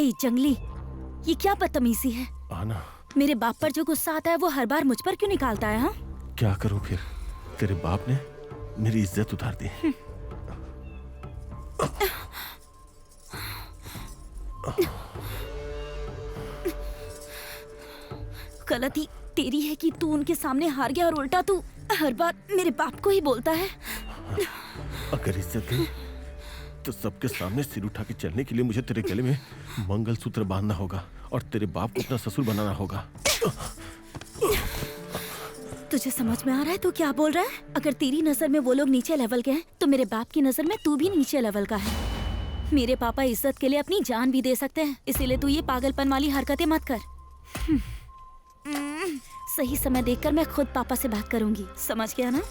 ए जंगली, ये क्या बदतमीजी है? आना। मेरे बाप पर जो गुस्सा आता है वो हर बार मुझ पर क्यों निकालता है? हाँ, क्या करूं फिर? तेरे बाप ने मेरी इज्जत उतार दी। गलती तेरी है कि तू उनके सामने हार गया और उल्टा तू हर बार मेरे बाप को ही बोलता है। अगर इज्जत गई तो सबके सामने सिर उठा के चलने के लिए मुझे तेरे गले में मंगलसूत्र बांधना होगा और तेरे बाप को अपना ससुर बनाना होगा। तुझे समझ में आ रहा है तू क्या बोल रहा है? अगर तेरी नजर में वो लोग नीचे लेवल के हैं तो मेरे बाप की नजर में तू भी नीचे लेवल का है। मेरे पापा इज्जत के लिए अपनी जान भी दे सकते हैं, इसीलिए तू ये पागलपन वाली हरकतें मत कर। सही समय देखकर मैं खुद पापा से बात करूंगी, समझ गया ना?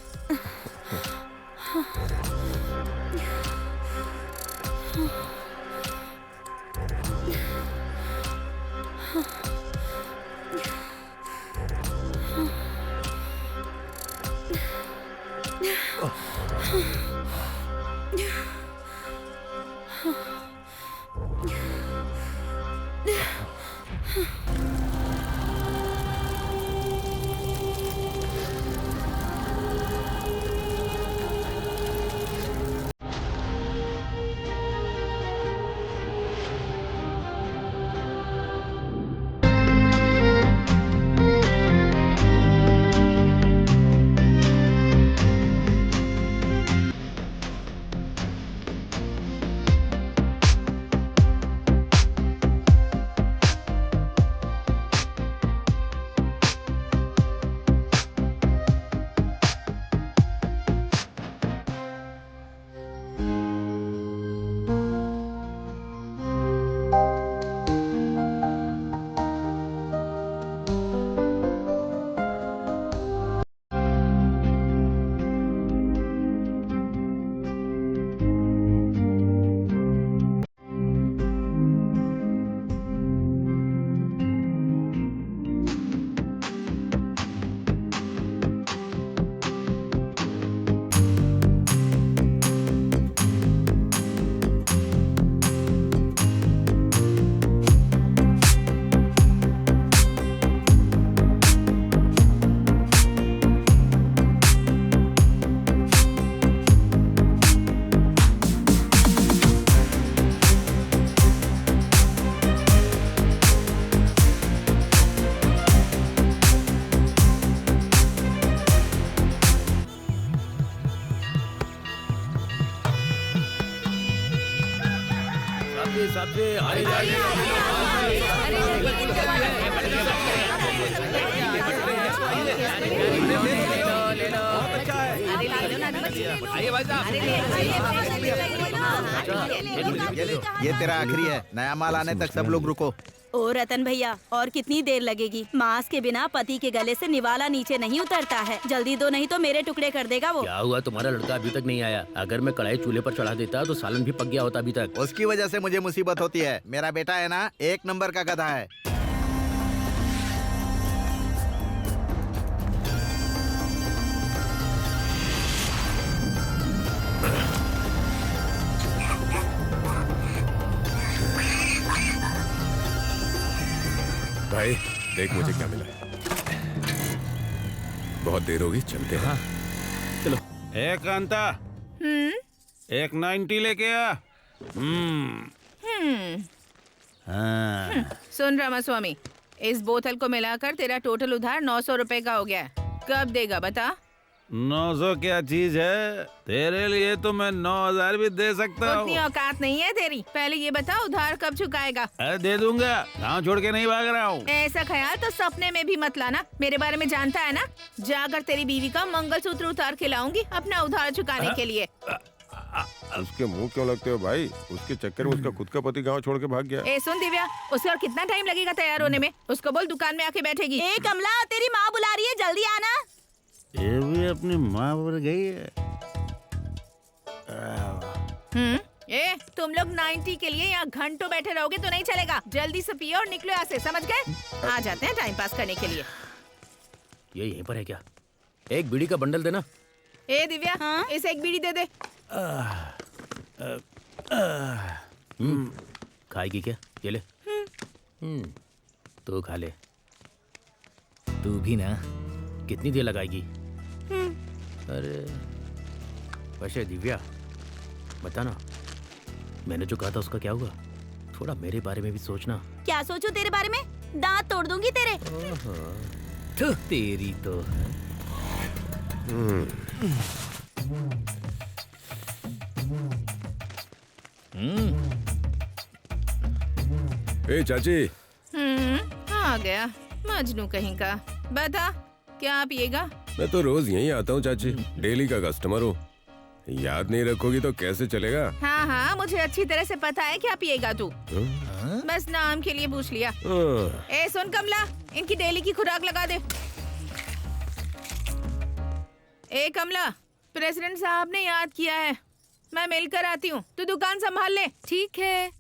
ये तेरा आखिरी है, नया माल आने तक सब लोग रुको। ओ रतन भैया, और कितनी देर लगेगी? मांस के बिना पति के गले से निवाला नीचे नहीं उतरता है। जल्दी दो, नहीं तो मेरे टुकड़े कर देगा वो। क्या हुआ, तुम्हारा लड़का अभी तक नहीं आया? अगर मैं कढ़ाई चूल्हे पर चढ़ा देता तो सालन भी पक गया होता अभी तक। उसकी वजह से मुझे मुसीबत होती है। मेरा बेटा है ना, एक नंबर का गधा है। भाई देख मुझे क्या मिला है। बहुत देर होगी, चलते हैं। चलो। एक कांता, एक 90 लेके आ। हाँ। सुन रामास्वामी, इस बोतल को मिलाकर तेरा टोटल उधार 900 रुपए का हो गया है। कब देगा बता? 900 क्या चीज है, तेरे लिए तो मैं 9000 भी दे सकता हूँ। उतनी औकात नहीं है तेरी। पहले ये बता, उधार कब चुकाएगा? अरे दे दूंगा, गाँव छोड़ के नहीं भाग रहा हूँ। ऐसा ख्याल तो सपने में भी मत लाना। मेरे बारे में जानता है ना? जाकर तेरी बीवी का मंगलसूत्र उतार के लाऊंगी अपना उधार चुकाने के लिए। उसके मुंह क्यों लगते हो भाई? उसके चक्कर में उसका खुद का पति गांव छोड़ के भाग गया। ए सुन दिव्या, उसे और कितना टाइम लगेगा तैयार होने में? उसको बोल दुकान में आके बैठेगी। ए कमला, तेरी माँ बुला रही है, जल्दी आना। ये भी अपनी माँ पर गई है। ए तुम लोग 90 के लिए यहाँ घंटों बैठे रहोगे तो नहीं चलेगा। जल्दी से पियो और निकलो यहाँ से, समझ गए? आ जाते हैं टाइम पास करने के लिए। ये यहीं पर है क्या? एक बीड़ी का बंडल देना। ए दिव्या, हाँ? इसे एक बीड़ी दे दे। खाएगी क्या? ये ले। तो खा ले। तू भी ना। कितनी देर लगाएगी? अरे वैसे दिव्या बता ना, मैंने जो कहा था उसका क्या हुआ? थोड़ा मेरे बारे में भी सोचना। क्या सोचूं तेरे बारे में? दांत तोड़ दूंगी तेरे। तो तेरी तो ए चाची, आ गया मजनू कहीं का। बता क्या पिएगा? मैं तो रोज यहीं आता हूँ चाची, डेली का कस्टमर हूँ। याद नहीं रखोगी तो कैसे चलेगा? हाँ हाँ, मुझे अच्छी तरह से पता है क्या पिएगा तू। बस नाम के लिए पूछ लिया। ए सुन कमला, इनकी डेली की खुराक लगा दे। ए कमला, प्रेसिडेंट साहब ने याद किया है, मैं मिलकर आती हूँ, तू दुकान संभाल ले। ठीक है।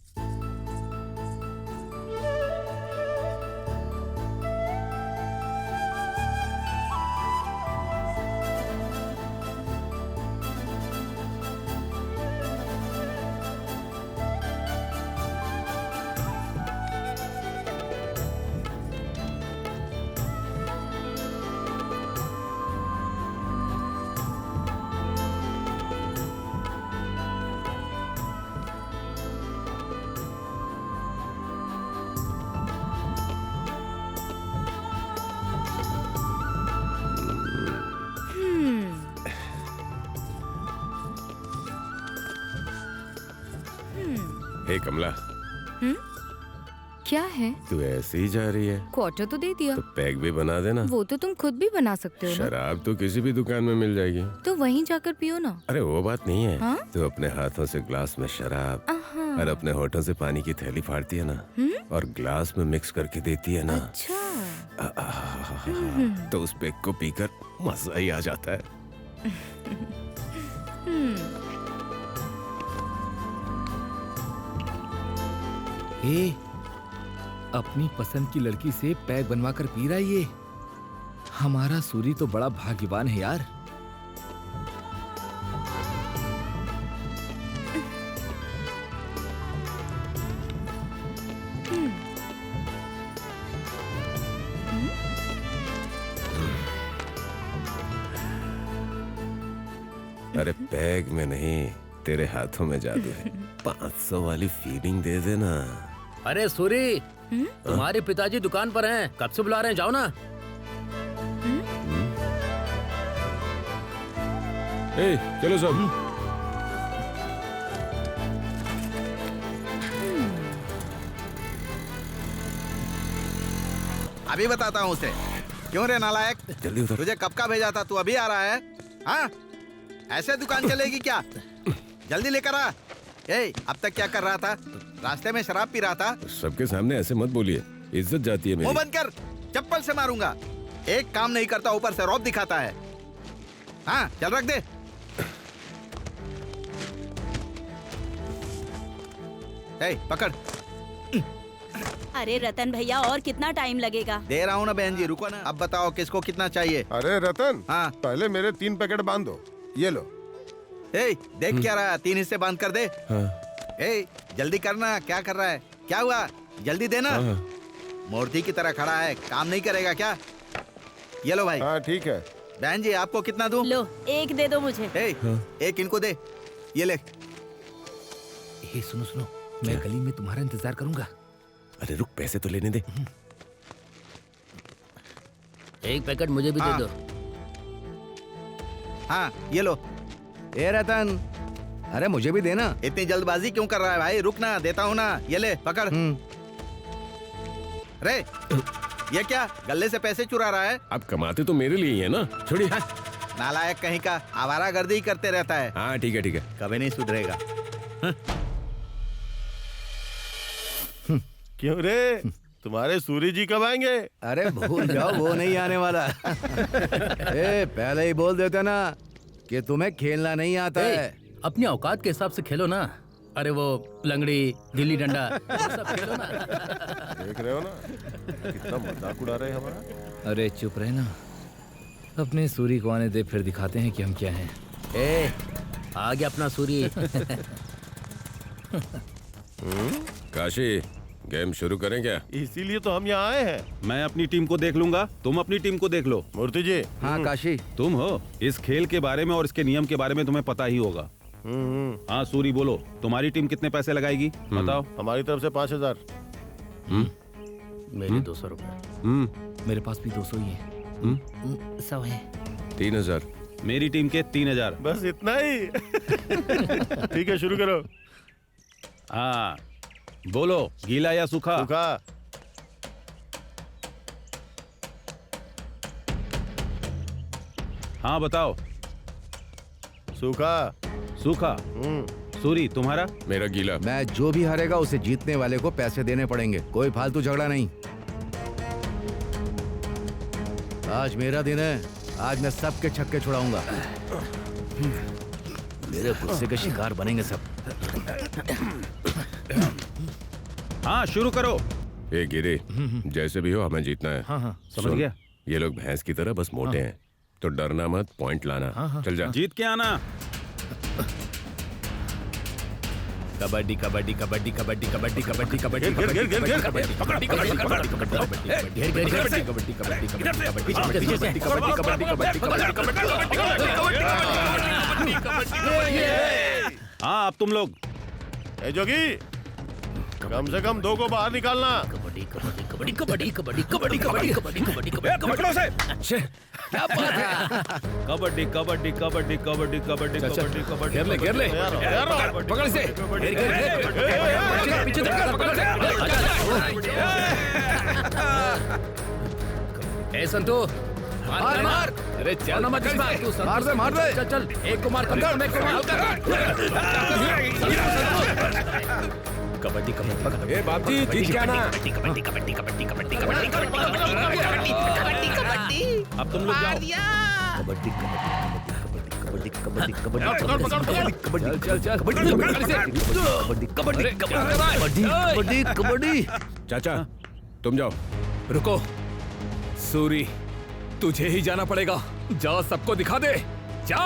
हे कमला, क्या है? तू ऐसे ही जा रही है क्वार्टर तो दे दिया। तो पैक भी बना देना। वो तो तुम खुद भी बना सकते हो ना। शराब तो किसी भी दुकान में मिल जाएगी। तो वहीं जाकर पियो ना। अरे वो बात नहीं है। हाँ? तू अपने हाथों से ग्लास में शराब और अपने होठों से पानी की थैली फाड़ती है ना, और ग्लास में मिक्स करके देती है ना। अच्छा। तो उस पैक को पीकर मजा ही आ जाता है। अपनी पसंद की लड़की से पैक बनवा कर पी रहा है ये। हमारा सूरी तो बड़ा भाग्यवान है यार। अरे पैग में नहीं, तेरे हाथों में जादू है। 500 वाली फीलिंग दे देना। अरे सूरी, तुम्हारे पिताजी दुकान पर हैं, कब से बुला रहे हैं, जाओ ना। ए, चलो सब। अभी बताता हूँ उसे। क्यों रे नालायक, जल्दी उतर। तुझे कब का भेजा था, तू अभी आ रहा है? हाँ, ऐसे दुकान चलेगी क्या? जल्दी लेकर आ। ए, अब तक क्या कर रहा था? रास्ते में शराब पी रहा था? सबके सामने ऐसे मत बोलिए, इज्जत जाती है मुंह मेरी। बंद कर, चप्पल से मारूंगा। एक काम नहीं करता, ऊपर से रौब दिखाता है। हाँ, चल रख दे। ए, पकड़। अरे रतन भैया, और कितना टाइम लगेगा? दे रहा हूँ ना बहन जी, रुको ना। अब बताओ किसको कितना चाहिए? अरे रतन, हाँ। पहले मेरे 3 पैकेट बांध दो। ये लो। ए, देख क्या रहा है, 3 हिस्से बांध कर दे। हाँ। ए, जल्दी करना, क्या कर रहा है? क्या हुआ? जल्दी देना। हाँ। मूर्ति की तरह खड़ा है, काम नहीं करेगा क्या? ये लो भाई। हाँ ठीक है। बहन जी, आपको कितना दूं? लो, एक दे दो मुझे। ए, एक इनको दे, ये ले। ए, सुनो सुनो, मैं गली में तुम्हारा इंतजार करूंगा। अरे रुक, पैसे तो लेने दे। एक पैकेट मुझे भी हाँ। दे दो। हाँ, ये लो। ए रतन, अरे मुझे भी देना। इतनी जल्दबाजी क्यों कर रहा है भाई? रुक ना, देता हूँ ना। ये ले, पकड़। रे, ये क्या गले से पैसे चुरा रहा है? आप कमाते तो मेरे लिए ही है ना, छोड़िए। नालायक कहीं का, आवारागर्दी करते रहता है। हाँ ठीक है ठीक है। कभी नहीं सुधरेगा। क्यों रे, तुम्हारे सूरी जी कब आएंगे? अरे भूल जाओ, वो नहीं आने वाला। ए, पहले ही बोल देते ना कि तुम्हें खेलना नहीं आता है। अपनी औकात के हिसाब से खेलो ना। अरे वो लंगड़ी, गिल्ली डंडा, वो सब खेलो ना। देख रहे हो ना कितना मजाक उड़ा रहे हैं हमारा। अरे चुप रहे ना, अपने सूरी को आने दे, फिर दिखाते हैं कि हम क्या हैं। ए, आ गया अपना सूरी। काशी, गेम शुरू करें क्या? इसीलिए तो हम यहाँ आए हैं। मैं अपनी टीम को देख लूंगा, तुम अपनी टीम को देख लो। मूर्ति जी। हाँ काशी। तुम हो, इस खेल के बारे में और इसके नियम के बारे में तुम्हें पता ही होगा। हाँ सूरी बोलो, तुम्हारी टीम कितने पैसे लगाएगी बताओ। हमारी तरफ से 5000। मेरे 200 रुपए। मेरे पास भी 200 ही है। 100 है। 3000। मेरी टीम के 3000। बस इतना ही। ठीक है शुरू करो। हाँ बोलो, गीला या सूखा? सूखा। हाँ बताओ। सूखा। सूखा। सूरी तुम्हारा? मेरा गीला। मैं जो भी हारेगा उसे जीतने वाले को पैसे देने पड़ेंगे, कोई फालतू झगड़ा नहीं। आज मेरा दिन है, आज मैं सबके छक्के छुड़ाऊंगा। मेरे गुस्से के शिकार बनेंगे सब। हाँ शुरू करो। ए गिरे, जैसे भी हो हमें जीतना है। हाँ समझ सुन, गया। ये लोग भैंस की तरह बस मोटे हैं, तो डरना मत, पॉइंट लाना। चल जा। जीत के आना। कबड्डी कबड्डी कबड्डी कबड्डी कबड्डी कबड्डी कबड्डी घेर, घेर, घेर, घेर, कबड्डी कबड्डी कबड्डी कबड्डी कबड्डी कबड्डी कबड्डी। हाँ अब तुम लोग। ए जोगी, कम से कम 2 को बाहर निकालना। कबड्डी कबड्डी कबड्डी कबड्डी कबड्डी कबड्डी कबड्डी कबड्डी कबड्डी पकड़ो से। क्या बात है? कबड्डी कबड्डी कबड्डी कबड्डी कबड्डी कबड्डी कबड्डी। घेर ले घेर ले, पकड़ से। पीछे पकड़ से। ए संतू, मार मार। अरे चल मत तू, मार दे। चल चल, एक को मार कर, एक को मार। कबड्डी कबड्डी। ए बाप जी, जीत क्या ना? कबड्डी कबड्डी कबड्डी कबड्डी कबड्डी कबड्डी कबड्डी। अब तुम लोग जाओ। कबड्डी कबड्डी कबड्डी कबड्डी कबड्डी चल चल कबड्डी कबड्डी कबड्डी कबड्डी। चाचा तुम जाओ। रुको सूरी, तुझे ही जाना पड़ेगा। जा सबको दिखा दे, जा।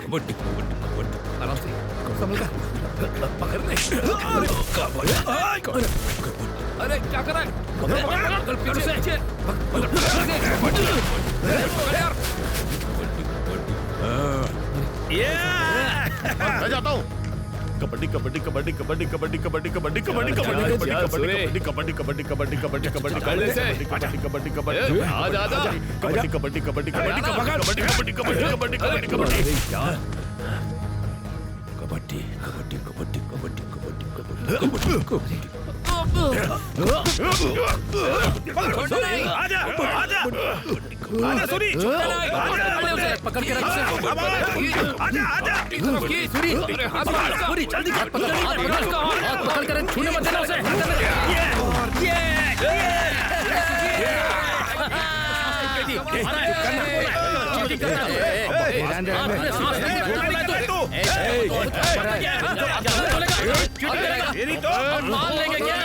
कबड्डी कबड्डी कबड्डी। आराम से संभल कर पकड़ने। अरे क्या कर रहा है? पकड़ पीछे से। मैं जाता हूँ। कबड्डी कबड्डी कबड्डी कबड्डी कबड्डी कबड्डी कबड्डी कबड्डी कबड्डी कबड्डी कबड्डी कबड्डी कबड्डी कबड्डी कबड्डी कबड्डी कबड्डी कबड्डी आजा आजा। कबड्डी कबड्डी कबड्डी कबड्डी कबड्डी कबड्डी कबड्डी कबड्डी कबड्डी कबड्डी कबड्डी कबड्डी कबड्डी कबड्डी। आजा आजा आजा सूरी, पकड़ के रख। आजा आजा सूरी, सूरी जल्दी पकड़ कर छूने मत देना उसे। मान लेंगे क्या?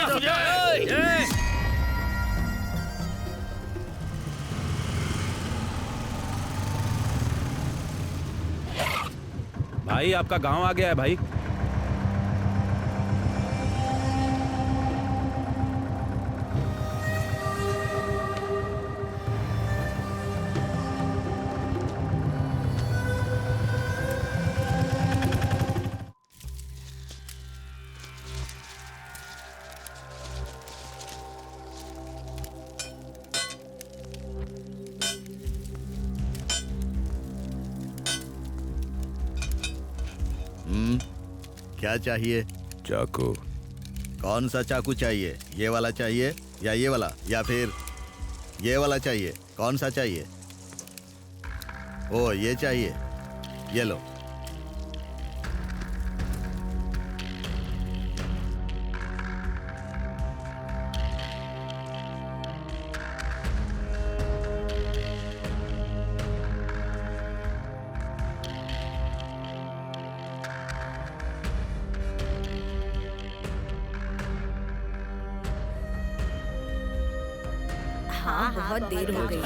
भाई आपका गांव आ गया है भाई। क्या चाहिए? चाकू। कौन सा चाकू चाहिए? ये वाला चाहिए या ये वाला, या फिर ये वाला चाहिए? कौन सा चाहिए? ओ ये चाहिए, ये लो। बहुत देर हो गई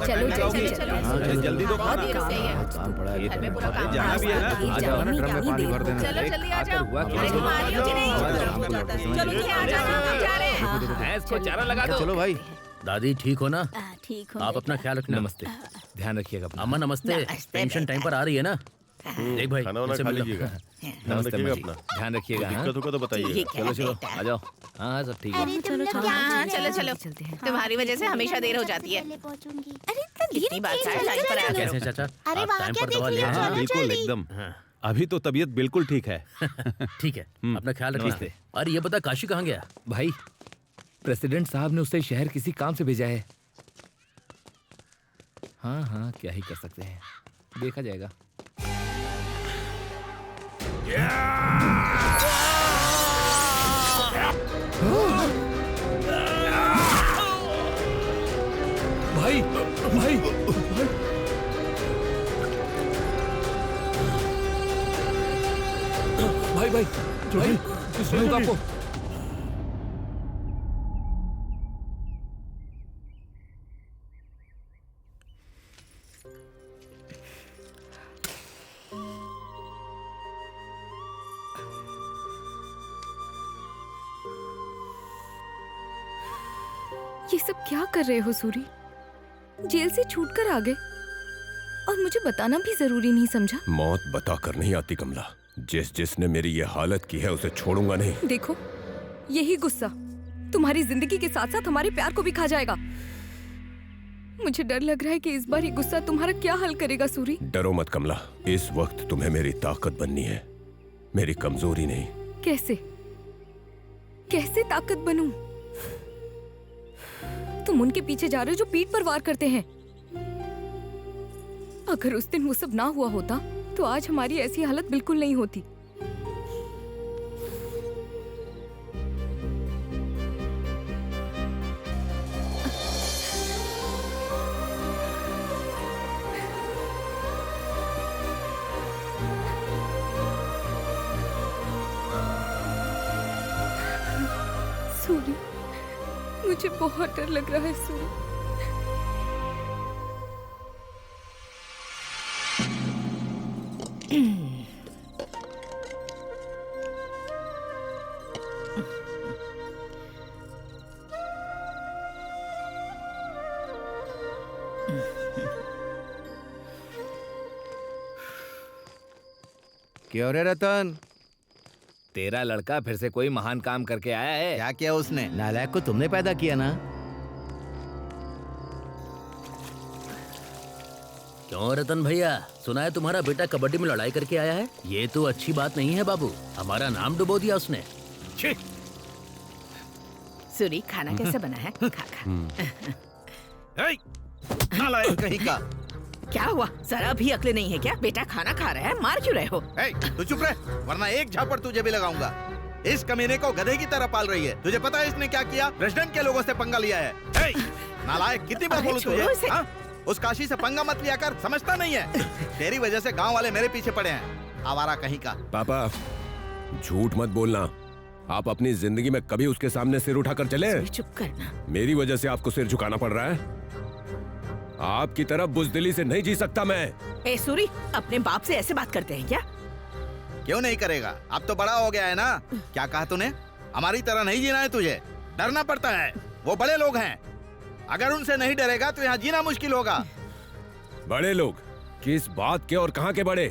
चलो चलो जल्दी जल्दी चलो अरे जल्दी तो बहुत देर हो गई है काम पड़ा है घर में पूरा काम जाना भी है ना? आ जाओ ना, ड्रम में पानी भर देना। चलो जल्दी आ जाओ हुआ क्या? अरे तुम आ रही हो कि नहीं चलो नीचे आ जाना हम जा रहे हैं भैंस को चारा लगा दो। चलो भाई। दादी ठीक हो ना? ठीक हो आप अपना ख्याल रखना। नमस्ते, ध्यान रखिएगा अपना। अम्मा नमस्ते। पेंशन टाइम पर आ रही है ना? देख भाई खाना वाना इनसे खा मिल लो। लीजिएगा। नमस्ते रखिएगा अम्मा जी। अपना। ध्यान रखिएगा। हाँ? दिक्कत होगा तो बताइए। चलो चलो आ जाओ। हाँ सब ठीक है। हाँ चलो चलो तुम्हारी वजह से हमेशा देर हो जाती है कितनी बात है टाइम पर आया कैसे करो चाचा? आप टाइम पर दवा ले आए? हाँ बिल्कुल एकदम। अभी तो तबीयत बिल्कुल ठीक है। ठीक है, अपना ख्याल रखना। नमस्ते। अरे ये बता काशी कहाँ गया? भाई प्रेसिडेंट साहब ने उसे शहर किसी काम से भेजा है। हाँ हाँ क्या ही कर सकते हैं, देखा जाएगा। भाई भाई भाई भाई भाई कुछ नहीं हुआ आपको? ये सब क्या कर रहे हो सूरी? जेल से छूटकर आ गए और मुझे बताना भी जरूरी नहीं समझा? मौत बताकर नहीं आती कमला। जिसने मेरी ये हालत की है उसे छोड़ूंगा नहीं। देखो यही गुस्सा तुम्हारी जिंदगी के साथ साथ हमारे प्यार को भी खा जाएगा। मुझे डर लग रहा है कि इस बार ये गुस्सा तुम्हारा क्या हल करेगा सूरी। डरो मत कमला, इस वक्त तुम्हें मेरी ताकत बननी है, मेरी कमजोरी नहीं। कैसे कैसे ताकत बनूं? तुम उनके पीछे जा रहे हो जो पीठ पर वार करते हैं। अगर उस दिन वो सब ना हुआ होता तो आज हमारी ऐसी हालत बिल्कुल नहीं होती। सूरी, मुझे बहुत डर लग रहा है सूरी। क्यों रे रतन? तेरा लड़का फिर से कोई महान काम करके आया है। क्या किया उसने? नालायक को तुमने पैदा किया ना। क्यों रतन भैया, सुना है तुम्हारा बेटा कबड्डी में लड़ाई करके आया है? ये तो अच्छी बात नहीं है बाबू, हमारा नाम डुबो दिया उसने। छी! सूरी खाना कैसा बना है? खा खा नालायक कहीं का। क्या हुआ? जरा भी अक्ल नहीं है क्या? बेटा खाना खा रहा है, मार क्यों रहे हो? तू चुप रह, वरना एक झापड़ तुझे भी लगाऊंगा। इस कमीने को गधे की तरह पाल रही है। तुझे पता है इसने क्या किया? प्रेसिडेंट के लोगों से पंगा लिया है। नालायक, कितनी बार अरे बोलूं छोड़ो तुझे? इसे। हाँ? उस काशी से पंगा मत लिया कर, समझता नहीं है। तेरी वजह से गांव वाले मेरे पीछे पड़े हैं, आवारा कहीं का। पापा झूठ मत बोलना, आप अपनी जिंदगी में कभी उसके सामने सिर उठाकर चले? चुप करना। मेरी वजह से आपको सिर झुकाना पड़ रहा है? आपकी तरफ बुजदिली से नहीं जी सकता मैं। ए सूरी, अपने बाप से ऐसे बात करते हैं क्या? क्यों नहीं करेगा? अब तो बड़ा हो गया है ना। क्या कहा तूने? हमारी तरह नहीं जीना है तुझे, डरना पड़ता है। वो बड़े लोग हैं, अगर उनसे नहीं डरेगा तो यहाँ जीना मुश्किल होगा। बड़े लोग? किस बात के और कहां के बड़े?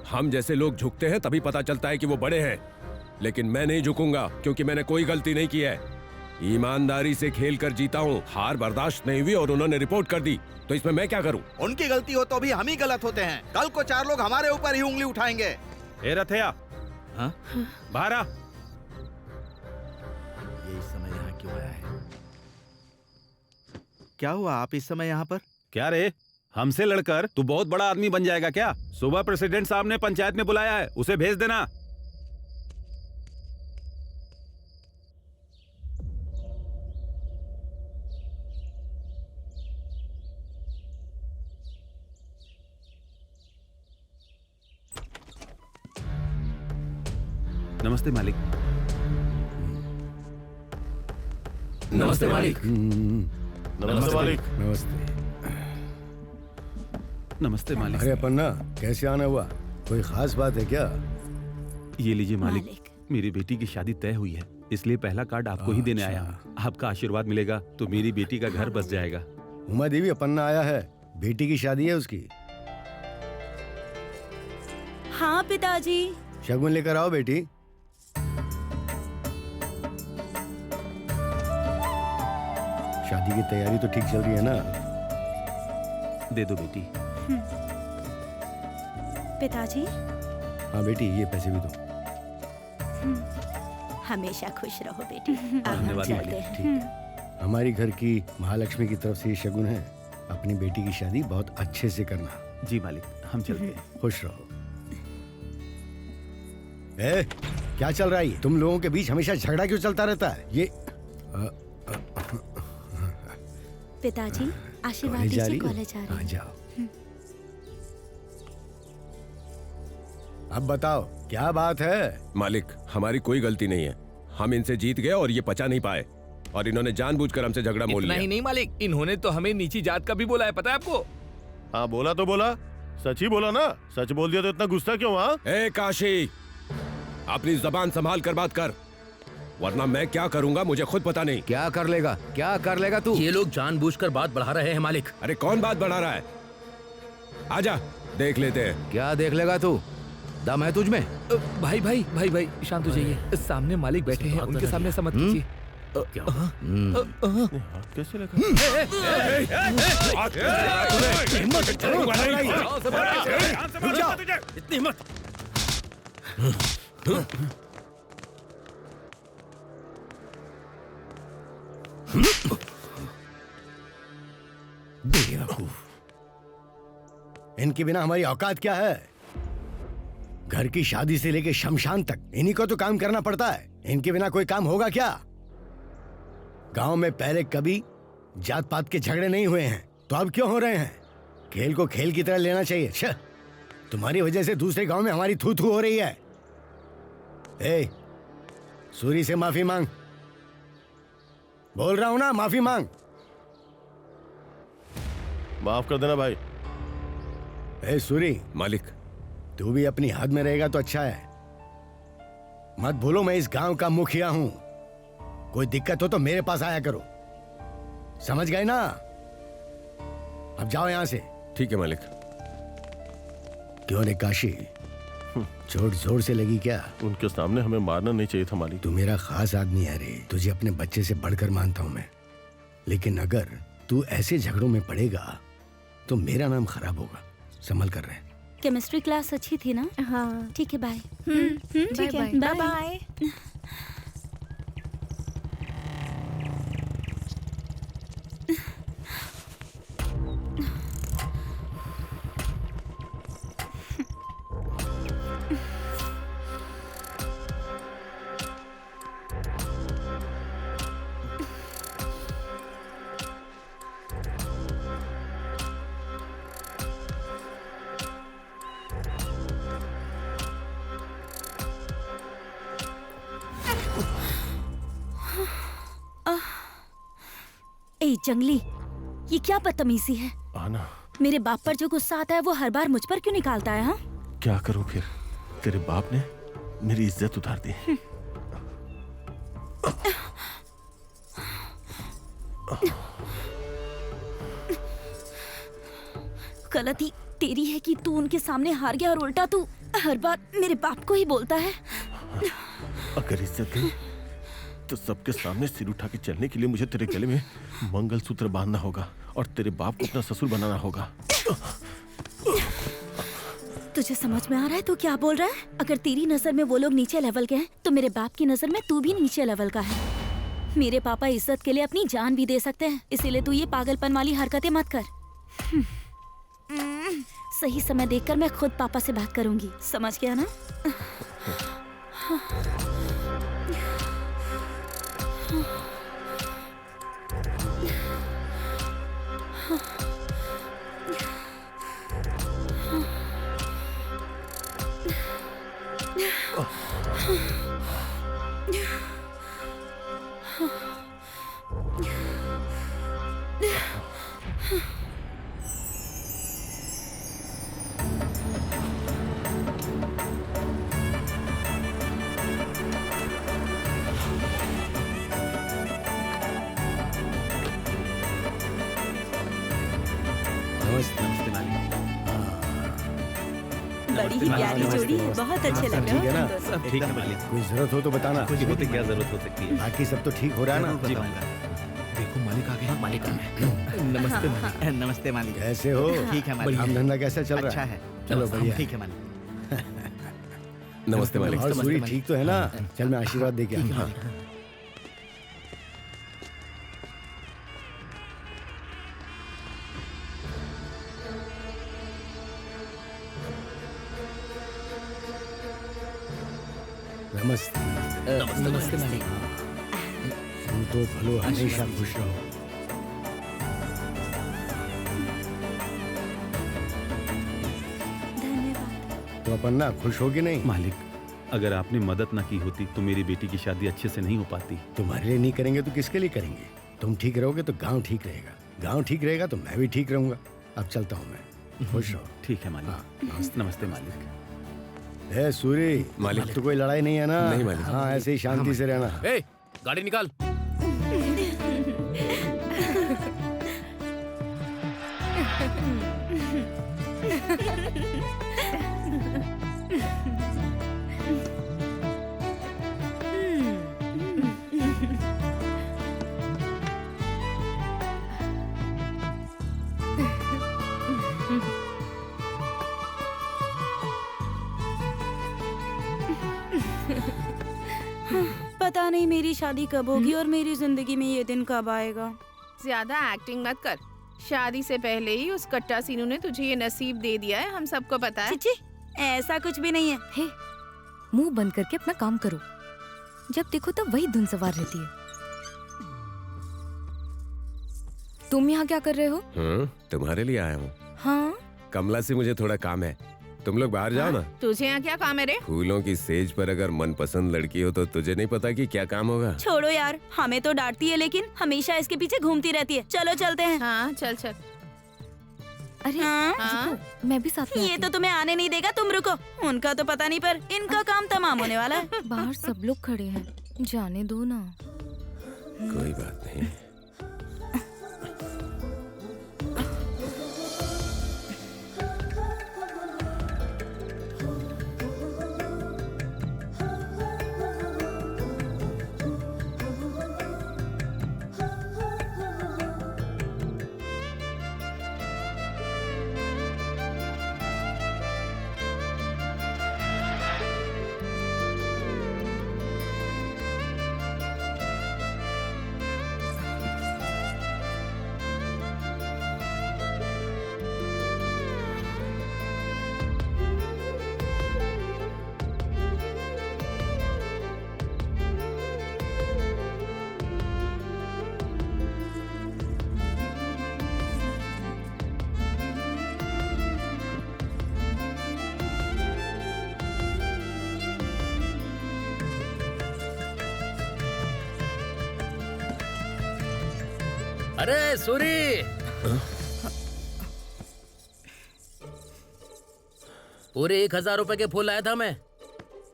हम जैसे लोग झुकते हैं तभी पता चलता है कि वो बड़े हैं, लेकिन मैं नहीं झुकूंगा क्योंकि मैंने कोई गलती नहीं की है। ईमानदारी से खेल कर जीता हूँ, हार बर्दाश्त नहीं हुई और उन्होंने रिपोर्ट कर दी, तो इसमें मैं क्या करूँ? उनकी गलती हो तो भी हम ही गलत होते हैं। कल को 4 लोग हमारे ऊपर ही उंगली उठाएंगे। ए रथया, हाँ? बाहर आ। ये इस समय यहाँ क्यों आया है? क्या हुआ? आप इस समय यहाँ पर? क्या रे, हमसे लड़कर तू बहुत बड़ा आदमी बन जाएगा क्या? सुबह प्रेसिडेंट साहब ने पंचायत में बुलाया है, उसे भेज देना। नमस्ते मालिक। नमस्ते मालिक। नमस्ते मालिक। नमस्ते। नमस्ते मालिक। अरे पन्ना, कैसे आना हुआ? कोई खास बात है क्या? ये लीजिए मालिक, मालिक। मेरी बेटी की शादी तय हुई है, इसलिए पहला कार्ड आपको ही देने आया हूँ। आपका आशीर्वाद मिलेगा तो मेरी बेटी का घर बस जाएगा। उमा देवी, अपन्ना आया है, बेटी की शादी है उसकी। हाँ पिताजी। शगुन लेकर आओ बेटी। शादी की तैयारी तो ठीक चल रही है ना? दे दो बेटी। पिताजी हाँ बेटी, ये पैसे भी दो। हमेशा खुश रहो बेटी। अब हम धन्यवाद चलते मालिक। हैं। ठीक है। हमारी घर की महालक्ष्मी की तरफ से ये शगुन है। अपनी बेटी की शादी बहुत अच्छे से करना। जी मालिक, हम चलते हैं। खुश रहो। ए, क्या चल रहा है ये? तुम लोगों के बीच हमेशा झगड़ा क्यों चलता रहता है? ये पिताजी आशीर्वाद कॉलेज जा दीजिए, रही हो? कॉलेज जा रही हाँ, हूँ। जाओ। अब बताओ क्या बात है? मालिक, हमारी कोई गलती नहीं है। हम इनसे जीत गए और ये पचा नहीं पाए, और इन्होंने जानबूझकर हमसे झगड़ा मोल इतना लिया। ही नहीं मालिक, इन्होंने तो हमें नीची जात का भी बोला है, पता है आपको? हाँ बोला तो बोला, सच ही बोला ना। सच बोल दिया तो इतना गुस्सा क्यों? हाँ ए काशी, अपनी जबान संभाल कर बात कर, वरना मैं क्या करूंगा मुझे खुद पता नहीं। क्या कर लेगा? क्या कर लेगा तू? ये लोग जानबूझकर बात बढ़ा रहे हैं मालिक। अरे कौन बात बढ़ा रहा है? आजा देख लेते हैं। क्या देख लेगा तू? दम है तुझ में? भाई भाई भाई भाई शांत हो जाइए। सामने मालिक बैठे हैं, उनके सामने ऐसा मत कीजिए। क्या? हाथ कैसे लगा? इतनी हिम्मत? बेवकूफ। इनके बिना हमारी औकात क्या है? घर की शादी से लेके शमशान तक इन्हीं को तो काम करना पड़ता है। इनके बिना कोई काम होगा क्या? गांव में पहले कभी जात पात के झगड़े नहीं हुए हैं, तो अब क्यों हो रहे हैं? खेल को खेल की तरह लेना चाहिए। छह, तुम्हारी वजह से दूसरे गांव में हमारी थू थू हो रही है। ए, सूरी से माफी मांग। बोल रहा हूं ना, माफी मांग। माफ कर देना भाई। ए सूरी, मालिक, तू भी अपनी हद में रहेगा तो अच्छा है। मत भूलो मैं इस गांव का मुखिया हूं। कोई दिक्कत हो तो मेरे पास आया करो, समझ गए ना? अब जाओ यहां से। ठीक है मालिक। क्यों रे काशी, चोट जोर से लगी क्या? उनके सामने हमें मारना नहीं चाहिए था मालिक। तू मेरा खास आदमी है रे, तुझे अपने बच्चे से बढ़कर मानता हूं मैं। लेकिन अगर तू ऐसे झगड़ों में पड़ेगा तो मेरा नाम खराब होगा। संभल कर रहे। केमिस्ट्री क्लास अच्छी थी ना? हाँ ठीक है, बाय। ठीक है, बाय बाय। ए जंगली, ये क्या बदतमीजी है? आना। मेरे बाप पर जो गुस्सा आता है वो हर बार मुझ पर क्यों निकालता है? हाँ, क्या करूं फिर? तेरे बाप ने मेरी इज्जत उतार दी। गलती तेरी है कि तू उनके सामने हार गया और उल्टा तू हर बार मेरे बाप को ही बोलता है। अगर इज्जत गई तो सबके सामने सिर उठा के चलने के लिए मुझे तेरे गले में मंगलसूत्र बांधना होगा और तेरे बाप को अपना ससुर बनाना होगा। तुझे समझ में आ रहा है तू क्या बोल रहा है? अगर तेरी नजर में वो लोग नीचे लेवल के हैं तो मेरे बाप की नजर में तू भी नीचे लेवल का है। मेरे पापा इज्जत के लिए अपनी जान भी दे सकते हैं, इसीलिए तू ये पागलपन वाली हरकतें मत कर। सही समय देखकर मैं खुद पापा से बात करूंगी, समझ गया ना? बड़ी प्यारी जोड़ी है, बहुत अच्छे लग रहे ठीक है हो ना? तुम दोनों। सब ठीक है मालिक। कोई जरूरत हो तो बताना। कुछ होते क्या जरूरत हो सकती है? बाकी सब तो ठीक हो रहा है ना? जी मालिक। देखो मालिक आ गया। मालिक नमस्ते मालिक। नमस्ते मालिक। कैसे हो? ठीक है मालिक। काम धंधा कैसा चल रहा अच्छा है। चलो बढ़िया। ठीक है मालिक। नमस्ते मालिक। और सूरी ठीक तो है ना? चल मैं आशीर्वाद दे के आता हूँ। नमस्ते। नमस्ते मालिक। तुम तो भलो हमेशा खुश रहो। धन्यवाद। तो अपन ना खुश होगी नहीं? मालिक, अगर आपने मदद ना की होती तो मेरी बेटी की शादी अच्छे से नहीं हो पाती। तुम्हारे लिए नहीं करेंगे तो किसके लिए करेंगे? तुम ठीक रहोगे तो गांव ठीक रहेगा, गांव ठीक रहेगा तो मैं भी ठीक रहूंगा। अब चलता हूँ मैं, खुश रहो। ठीक है मालिक। हाँ। नमस्ते मालिक। है सूरी, मालिक। अब तो कोई लड़ाई नहीं है ना? नहीं मालिक। हाँ ऐसे ही शांति से रहना। ए, गाड़ी निकाल। पता नहीं मेरी शादी कब होगी और मेरी जिंदगी में ये दिन कब आएगा। ज्यादा एक्टिंग मत कर। शादी से पहले ही उस कट्टा सीनू ने तुझे ये नसीब दे दिया है, हम सबको पता है। चिची, ऐसा कुछ भी नहीं है। हे, मुंह बंद करके अपना काम करो। जब देखो तब वही धुन सवार रहती है। तुम यहाँ क्या कर रहे हो? तुम्हारे लिए आया हूँ। हाँ, कमला से मुझे थोड़ा काम है, तुम लोग बाहर जाओ ना। तुझे यहाँ क्या काम है रे? फूलों की सेज पर अगर मनपसंद लड़की हो तो तुझे नहीं पता कि क्या काम होगा। छोड़ो यार, हमें तो डांटती है लेकिन हमेशा इसके पीछे घूमती रहती है। चलो चलते हैं। हाँ चल चल। अरे हाँ? रुको, मैं भी साथ में ये आती तो तुम्हें आने नहीं देगा, तुम रुको। उनका तो पता नहीं पर इनका काम तमाम होने वाला है। हूँ। बाहर सब लोग खड़े हैं, जाने दो ना। कोई बात नहीं। अरे सूरी, पूरे 1000 रुपए के फूल लाया था मैं,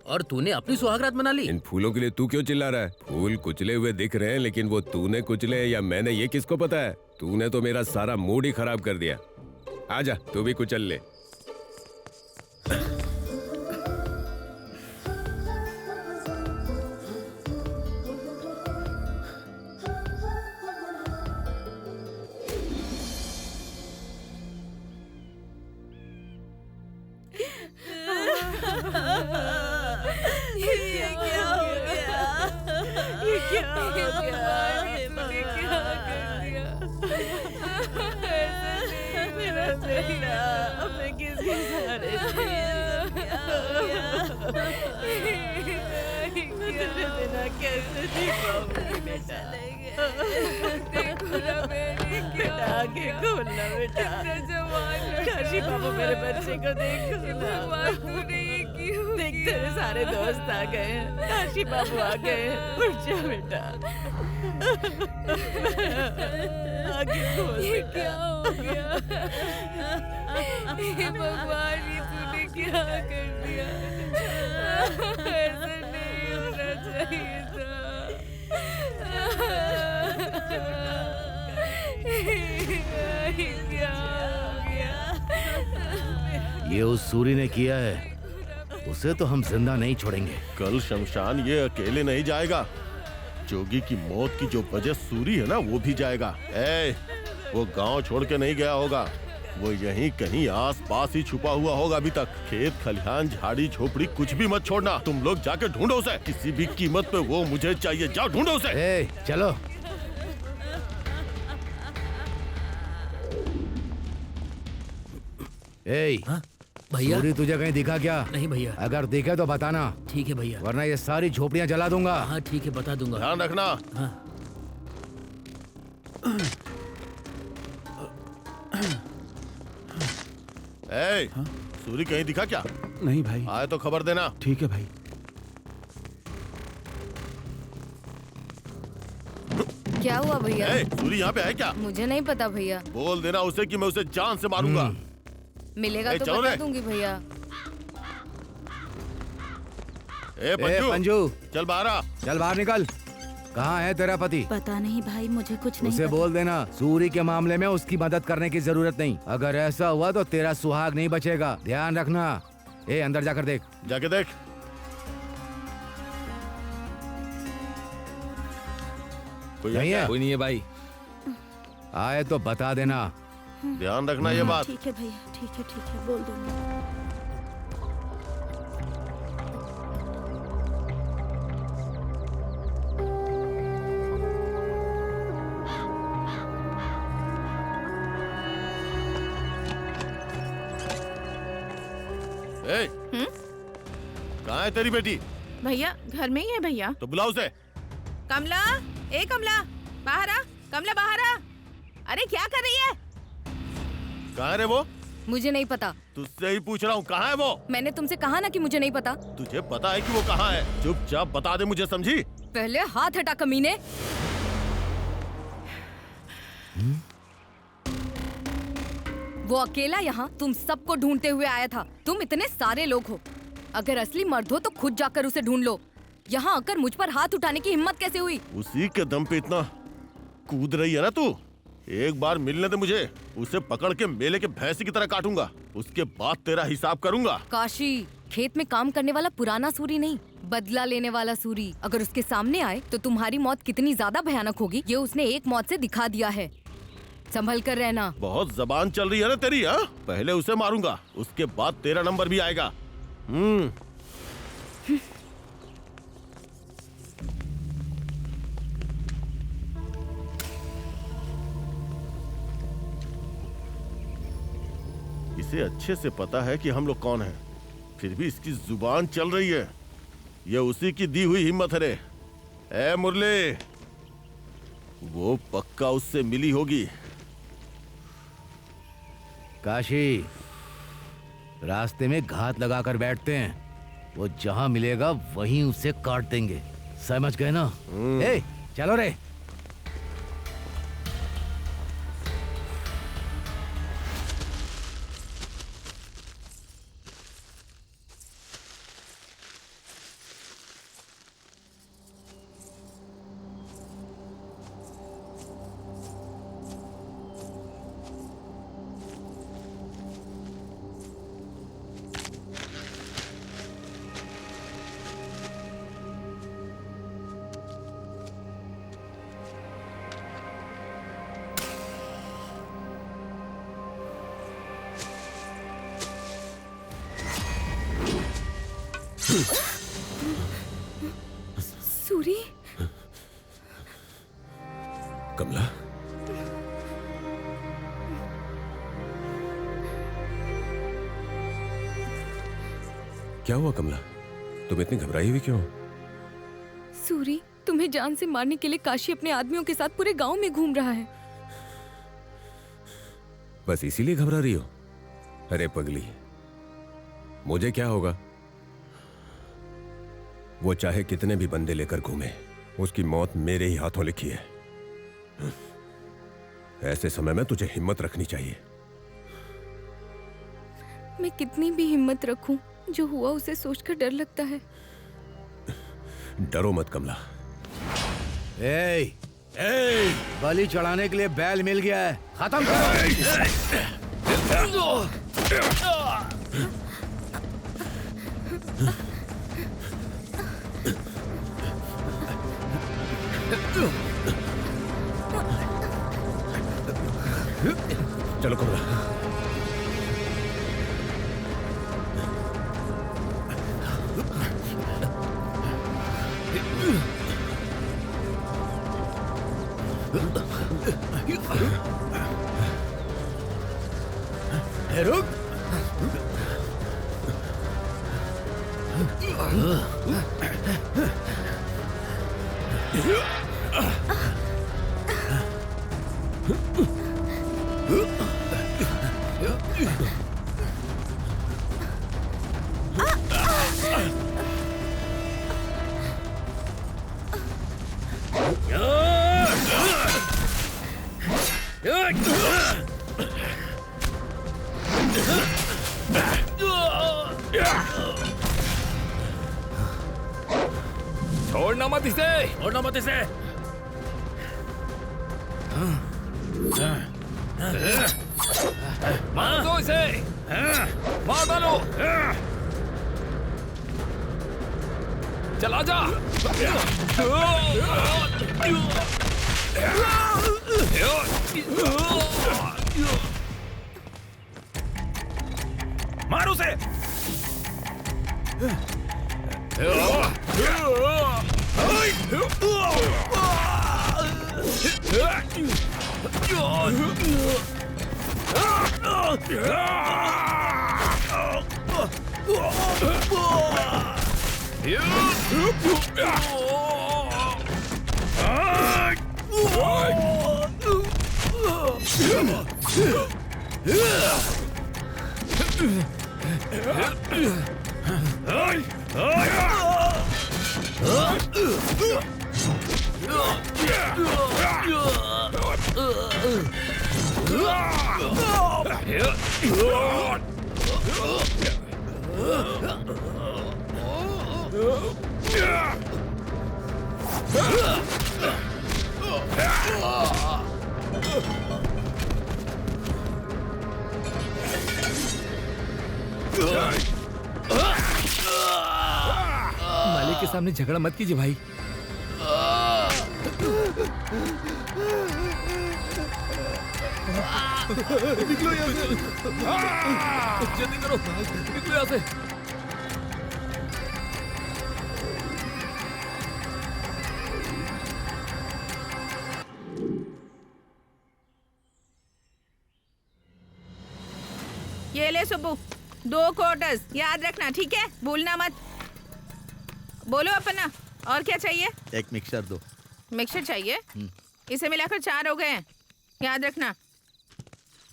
और तूने अपनी सुहागरात मना ली। इन फूलों के लिए तू क्यों चिल्ला रहा है? फूल कुचले हुए दिख रहे हैं, लेकिन वो तूने कुचले या मैंने, ये किसको पता है? तूने तो मेरा सारा मूड ही खराब कर दिया। आजा, तू भी कुचल ले। काशी बाबू मेरे बच्चे को देख देख तेरे सारे दोस्त आ गए हैं। काशी बाबू आ गए हैं। उठ जा बेटा, आगे खोल बेटा। क्या हो गया? भगवान, ये तूने क्या कर दिया? ऐसा नहीं होना चाहिए था। क्या हो गया? ये उस सूरी ने किया है। उसे तो हम जिंदा नहीं छोड़ेंगे। कल शमशान ये अकेले नहीं जाएगा। जोगी की मौत की जो वजह सूरी है ना, वो भी जाएगा। वो गांव छोड़ के नहीं गया होगा, वो यहीं कहीं आस पास ही छुपा हुआ होगा अभी तक। खेत खलिहान झाड़ी झोपड़ी कुछ भी मत छोड़ना। तुम लोग जाके ढूंढो उसे, किसी भी कीमत पे वो मुझे चाहिए। जाओ ढूंढो उसे। चलो। भैया सूरी तुझे कहीं दिखा क्या? नहीं भैया। अगर दिखे तो बताना। ठीक है भैया। वरना ये सारी झोपड़ियां जला दूंगा। हाँ ठीक है, बता दूंगा। ध्यान रखना। हाँ। सूरी कहीं दिखा क्या? नहीं भाई। आए तो खबर देना। ठीक है भाई। क्या हुआ भैया? सूरी यहाँ पे है क्या? मुझे नहीं पता भैया। बोल देना उसे कि मैं उसे जान से मारूंगा। मिलेगा तो चलो बता रे। दूंगी भैया। पंजू, चल बाहर आ। चल बाहर निकल। कहाँ है तेरा पति? पता नहीं भाई, मुझे कुछ नहीं उसे पता। बोल देना सूरी के मामले में उसकी मदद करने की जरूरत नहीं। अगर ऐसा हुआ तो तेरा सुहाग नहीं बचेगा, ध्यान रखना। अंदर जाकर देख। जाके देख। कोई नहीं है? कोई नहीं है भाई। आए तो बता देना। ध्यान रखना ये बात। ठीक है भैया, ठीक है, बोल दूंगी। कहाँ है तेरी बेटी? भैया घर में ही है भैया। तो बुलाओ उसे। कमला, ए कमला, बाहर आ। कमला बाहर आ। अरे क्या कर रही है? कहाँ है रे वो? मुझे नहीं पता। तुझसे ही पूछ रहा हूँ, कहाँ है वो? मैंने तुमसे कहा ना कि मुझे नहीं पता। तुझे पता है कि वो कहाँ है? चुपचाप बता दे मुझे, समझी? पहले हाथ हटा कमीने। वो अकेला यहाँ तुम सबको ढूंढते हुए आया था। तुम इतने सारे लोग हो, अगर असली मर्द हो तो खुद जाकर उसे ढूंढ लो। यहाँ आकर मुझ पर हाथ उठाने की हिम्मत कैसे हुई? उसी के दम पे इतना कूद रही है ना तू। एक बार मिलने दे मुझे, उसे पकड़ के मेले के भैंसी की तरह काटूंगा, उसके बाद तेरा हिसाब करूंगा। काशी, खेत में काम करने वाला पुराना सूरी नहीं, बदला लेने वाला सूरी अगर उसके सामने आए तो तुम्हारी मौत कितनी ज्यादा भयानक होगी ये उसने एक मौत से दिखा दिया है। संभल कर रहना। बहुत जबान चल रही है ना तेरी। हाँ, पहले उसे मारूंगा, उसके बाद तेरा नंबर भी आएगा। इसे अच्छे से पता है कि हम लोग कौन हैं, फिर भी इसकी जुबान चल रही है। ये उसी की दी हुई हिम्मत है रे। ए मुरली, वो पक्का उससे मिली होगी। काशी, रास्ते में घात लगाकर बैठते हैं, वो जहां मिलेगा वहीं उसे काट देंगे, समझ गए ना? चलो रे। सूरी, कमला, क्या हुआ कमला? तुम इतनी घबराई हुई क्यों? सूरी, तुम्हें जान से मारने के लिए काशी अपने आदमियों के साथ पूरे गांव में घूम रहा है। बस इसीलिए घबरा रही हो? अरे पगली, मुझे क्या होगा? वो चाहे कितने भी बंदे लेकर घूमे, उसकी मौत मेरे ही हाथों लिखी है। ऐसे समय में तुझे हिम्मत रखनी चाहिए। मैं कितनी भी हिम्मत रखूं, जो हुआ उसे सोचकर डर लगता है। डरो मत कमला। बलि चढ़ाने के लिए बैल मिल गया है, खत्म करो। चलो कमला। रुक। छोड़ना मत इसे, छोड़ना मत इसे। मार दो इसे, मार डालो। चला जा। मार उसे। मालिक के सामने झगड़ा मत कीजिए भाई। निकलो यहाँ से, जल्दी करो, निकलो यहाँ से। ये ले सुब्बू, 2 क्वार्टर्स याद रखना, ठीक है? भूलना मत। बोलो अपना, और क्या चाहिए? एक मिक्सर दो। मिक्सर चाहिए? इसे मिलाकर 4 हो गए हैं, याद रखना।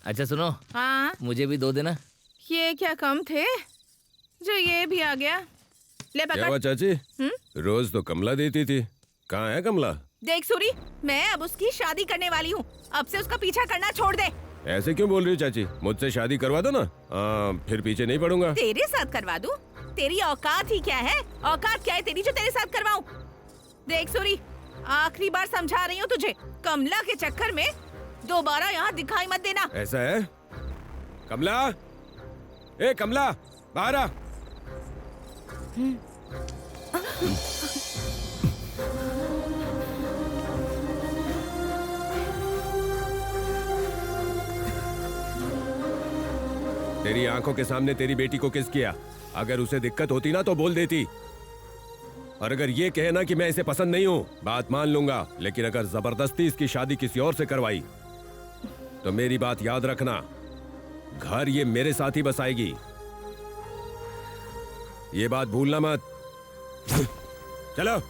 अच्छा सुनो, हाँ, मुझे भी 2 देना। ये क्या कम थे जो ये भी आ गया। ले क्या हुआ पकड़। चाची? रोज तो कमला देती थी, कहाँ है कमला? देख सूरी, मैं अब उसकी शादी करने वाली हूँ, अब से उसका पीछा करना छोड़ दे। ऐसे क्यों बोल रही हो चाची? मुझसे शादी करवा दो ना, फिर पीछे नहीं पड़ूंगा। तेरे साथ करवा दूँ? तेरी औकात ही क्या है? औकात क्या है तेरी जो तेरे साथ करवाऊँ? देख सूरी, आखिरी बार समझा रही हूँ तुझे, कमला के चक्कर में दोबारा यहाँ दिखाई मत देना। ऐसा है? कमला, ए कमला, बाहर आ। तेरी आंखों के सामने तेरी बेटी को किस किया? अगर उसे दिक्कत होती ना तो बोल देती, और अगर ये कहे ना कि मैं इसे पसंद नहीं हूँ, बात मान लूंगा, लेकिन अगर जबरदस्ती इसकी शादी किसी और से करवाई तो मेरी बात याद रखना, घर ये मेरे साथ ही बसाएगी, ये बात भूलना मत। चलो।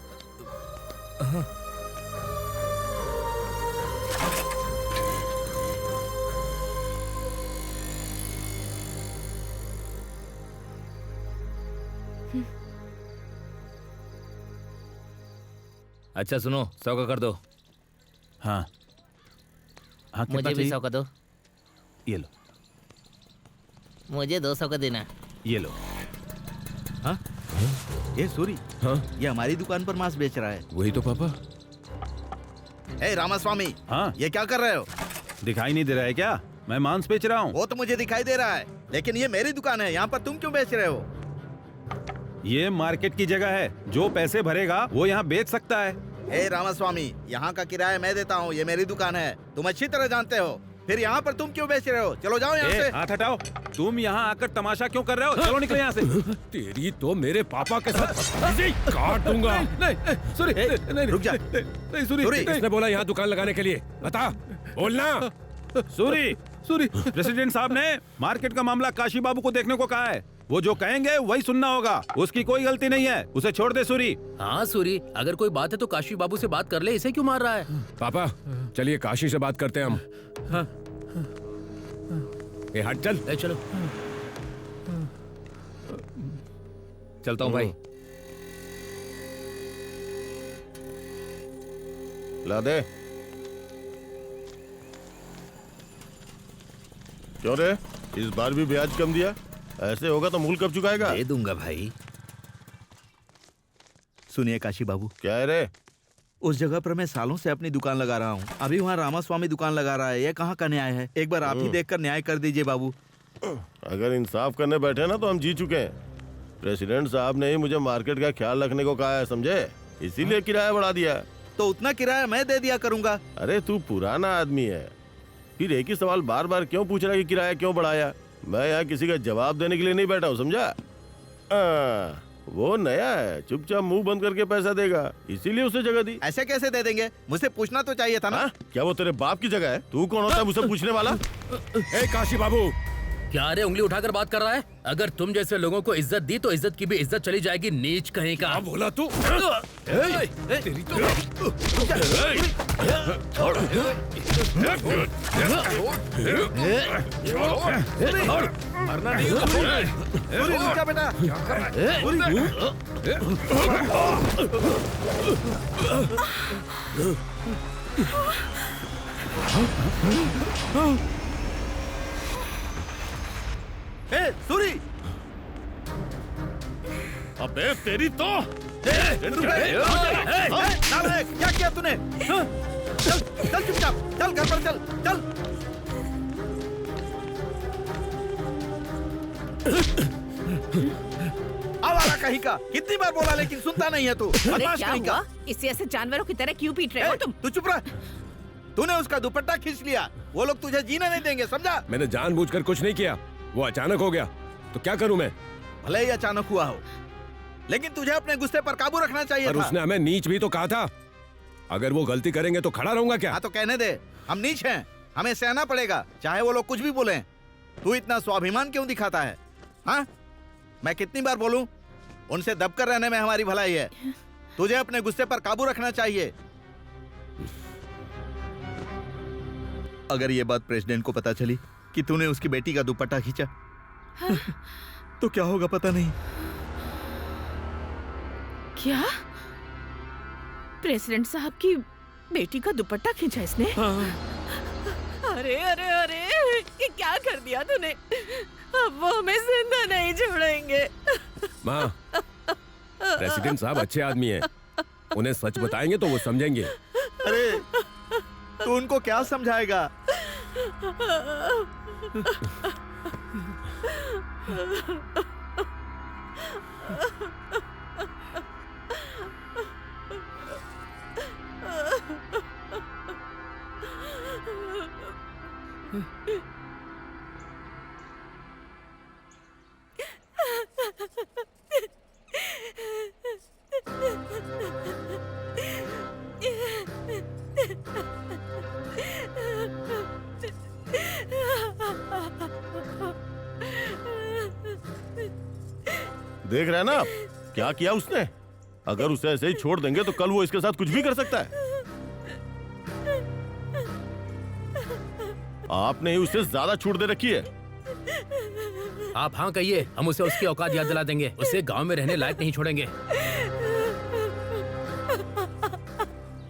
अच्छा सुनो, 100 का कर दो। हाँ हाँ, कितना मुझे भी चाहिए? 100 का दो। ये लो, मुझे 200 का देना। ये लो। हाँ? ये सूरी, हाँ, ये हमारी दुकान पर मांस बेच रहा है। वही तो पापा। ए रामास्वामी, हाँ, ये क्या कर रहे हो? दिखाई नहीं दे रहा है क्या? मैं मांस बेच रहा हूँ। वो तो मुझे दिखाई दे रहा है, लेकिन ये मेरी दुकान है, यहाँ पर तुम क्यों बेच रहे हो? ये मार्केट की जगह है, जो पैसे भरेगा वो यहाँ बेच सकता है। हे रामास्वामी, यहाँ का किराया मैं देता हूँ, ये मेरी दुकान है, तुम अच्छी तरह जानते हो। फिर यहाँ पर तुम क्यों बेच रहे हो? चलो जाओ यहाँ से। हाथ हटाओ, तुम यहाँ आकर तमाशा क्यों कर रहे हो? चलो निकलो यहाँ से। तेरी तो मेरे पापा के साथ काट दूंगा। नहीं सूरी, नहीं रुक जा। नहीं सूरी, किसने बोला यहाँ दुकान लगाने के लिए? बता, बोलना। सूरी, प्रेसिडेंट साहब ने मार्केट का मामला काशी बाबू को देखने को कहा है। वो जो कहेंगे वही सुनना होगा, उसकी कोई गलती नहीं है, उसे छोड़ दे सूरी। हाँ सूरी, अगर कोई बात है तो काशी बाबू से बात कर ले, इसे क्यों मार रहा है? पापा चलिए काशी से बात करते हैं हम। ए हट चल। चलो चलता हूँ भाई। ला दे। क्यों रे, इस बार भी ब्याज कम दिया? ऐसे होगा तो मूल कब चुकाएगा? दे दूंगा भाई। सुनिए काशी बाबू, क्या है रे? उस जगह पर मैं सालों से अपनी दुकान लगा रहा हूँ, अभी वहाँ रामास्वामी दुकान लगा रहा है, ये कहाँ का न्याय है? एक बार आप ही देखकर न्याय कर दीजिए बाबू। अगर इंसाफ करने बैठे ना तो हम जीत चुके हैं। प्रेसिडेंट साहब ने ही मुझे मार्केट का ख्याल रखने को कहा है, समझे? इसीलिए किराया बढ़ा दिया। तो उतना किराया मैं दे दिया करूंगा। अरे तू पुराना आदमी है, फिर एक ही सवाल बार बार क्यों पूछ रहा है कि किराया क्यों बढ़ाया? मैं यहाँ किसी का जवाब देने के लिए नहीं बैठा हूँ, समझा? वो नया है, चुपचाप मुंह बंद करके पैसा देगा, इसीलिए उसे जगह दी। ऐसे कैसे दे देंगे? मुझसे पूछना तो चाहिए था ना। क्या वो तेरे बाप की जगह है? तू कौन होता है मुझसे पूछने वाला? ए काशी बाबू, क्या रे उंगली उठाकर बात कर रहा है? अगर तुम जैसे लोगों को इज्जत दी तो इज्जत की भी इज्जत चली जाएगी, नीच कहीं का। बोला तू? तेरी तो मरना नहीं। रुक जा बेटा। सूरी, अबे तेरी तो क्या किया तूने? चल चल चुपचाप, चल घर पर चल चल। आवारा कहीं का, कितनी बार बोला लेकिन सुनता नहीं है तू। अरे क्या हुआ? इसे ऐसे जानवरों की तरह क्यों पीट रहे हो तुम? तू चुप रह। तूने उसका दुपट्टा खींच लिया, वो लोग तुझे जीने नहीं देंगे, समझा? मैंने जानबूझकर कुछ नहीं किया, वो अचानक हो गया, तो क्या करूं मैं? भले ही अचानक हुआ हो, लेकिन तुझे अपने गुस्से पर काबू रखना चाहिए पर था। उसने हमें नीच भी तो कहा था। अगर वो गलती करेंगे तो खड़ा रहूंगा क्या? हाँ तो कहने दे, हम नीच हैं, हमें सहना पड़ेगा, चाहे वो लोग कुछ भी बोलें। तू इतना स्वाभिमान क्यों दिखाता है? हाँ, मैं कितनी बार बोलूं, उनसे दबकर रहने में हमारी भलाई है। तुझे अपने गुस्से पर काबू रखना चाहिए। अगर ये बात प्रेसिडेंट को पता चली कि तूने उसकी बेटी का दुपट्टा खींचा, तो क्या होगा पता नहीं। क्या? प्रेसिडेंट साहब की बेटी का दुपट्टा खींचा इसने? अरे अरे अरे, ये क्या कर दिया तूने? अब वो हमें जिंदा नहीं छोड़ेंगे। माँ, प्रेसिडेंट साहब अच्छे आदमी हैं, उन्हें सच बताएंगे तो वो समझेंगे। अरे तू उनको क्या समझाएगा? देख रहे हैं ना आप, क्या किया उसने? अगर उसे ऐसे ही छोड़ देंगे तो कल वो इसके साथ कुछ भी कर सकता है। आपने ही उसे ज्यादा छूट दे रखी है। आप हाँ कहिए, हम उसे उसकी औकात याद दिला देंगे, उसे गांव में रहने लायक नहीं छोड़ेंगे।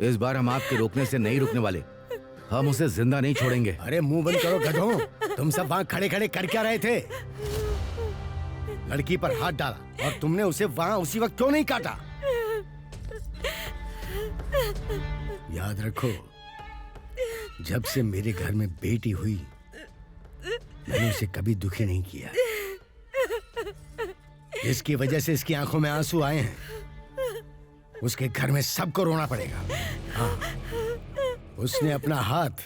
इस बार हम आपके रोकने से नहीं रुकने वाले, हम उसे जिंदा नहीं छोड़ेंगे। अरे मुंह बंद करो गधों, तुम सब वहाँ खड़े खड़े कर क्या रहे थे? लड़की पर हाथ डाला और तुमने उसे वहाँ उसी वक्त क्यों नहीं काटा? याद रखो, जब से मेरे घर में बेटी हुई मैंने उसे कभी दुखी नहीं किया। इसकी वजह से इसकी आंखों में आंसू आए हैं, उसके घर में सबको रोना पड़ेगा। हाँ, उसने अपना हाथ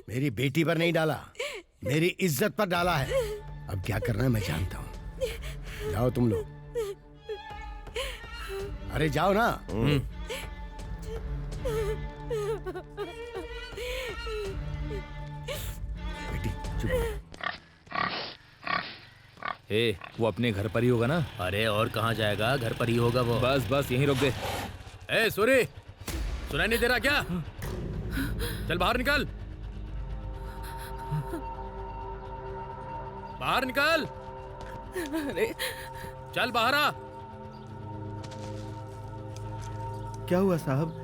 मेरी बेटी पर नहीं डाला, मेरी इज्जत पर डाला है। अब क्या करना है मैं जानता हूँ। जाओ तुम लोग, अरे जाओ ना। बेटी चुप रहो। ए, वो अपने घर पर ही होगा ना? अरे और कहाँ जाएगा, घर पर ही होगा वो। बस बस यहीं रोक दे। ए सूरी, सुनाई नहीं दे रहा क्या? चल बाहर निकल, बाहर निकल। अरे चल बाहर आ। क्या हुआ साहब?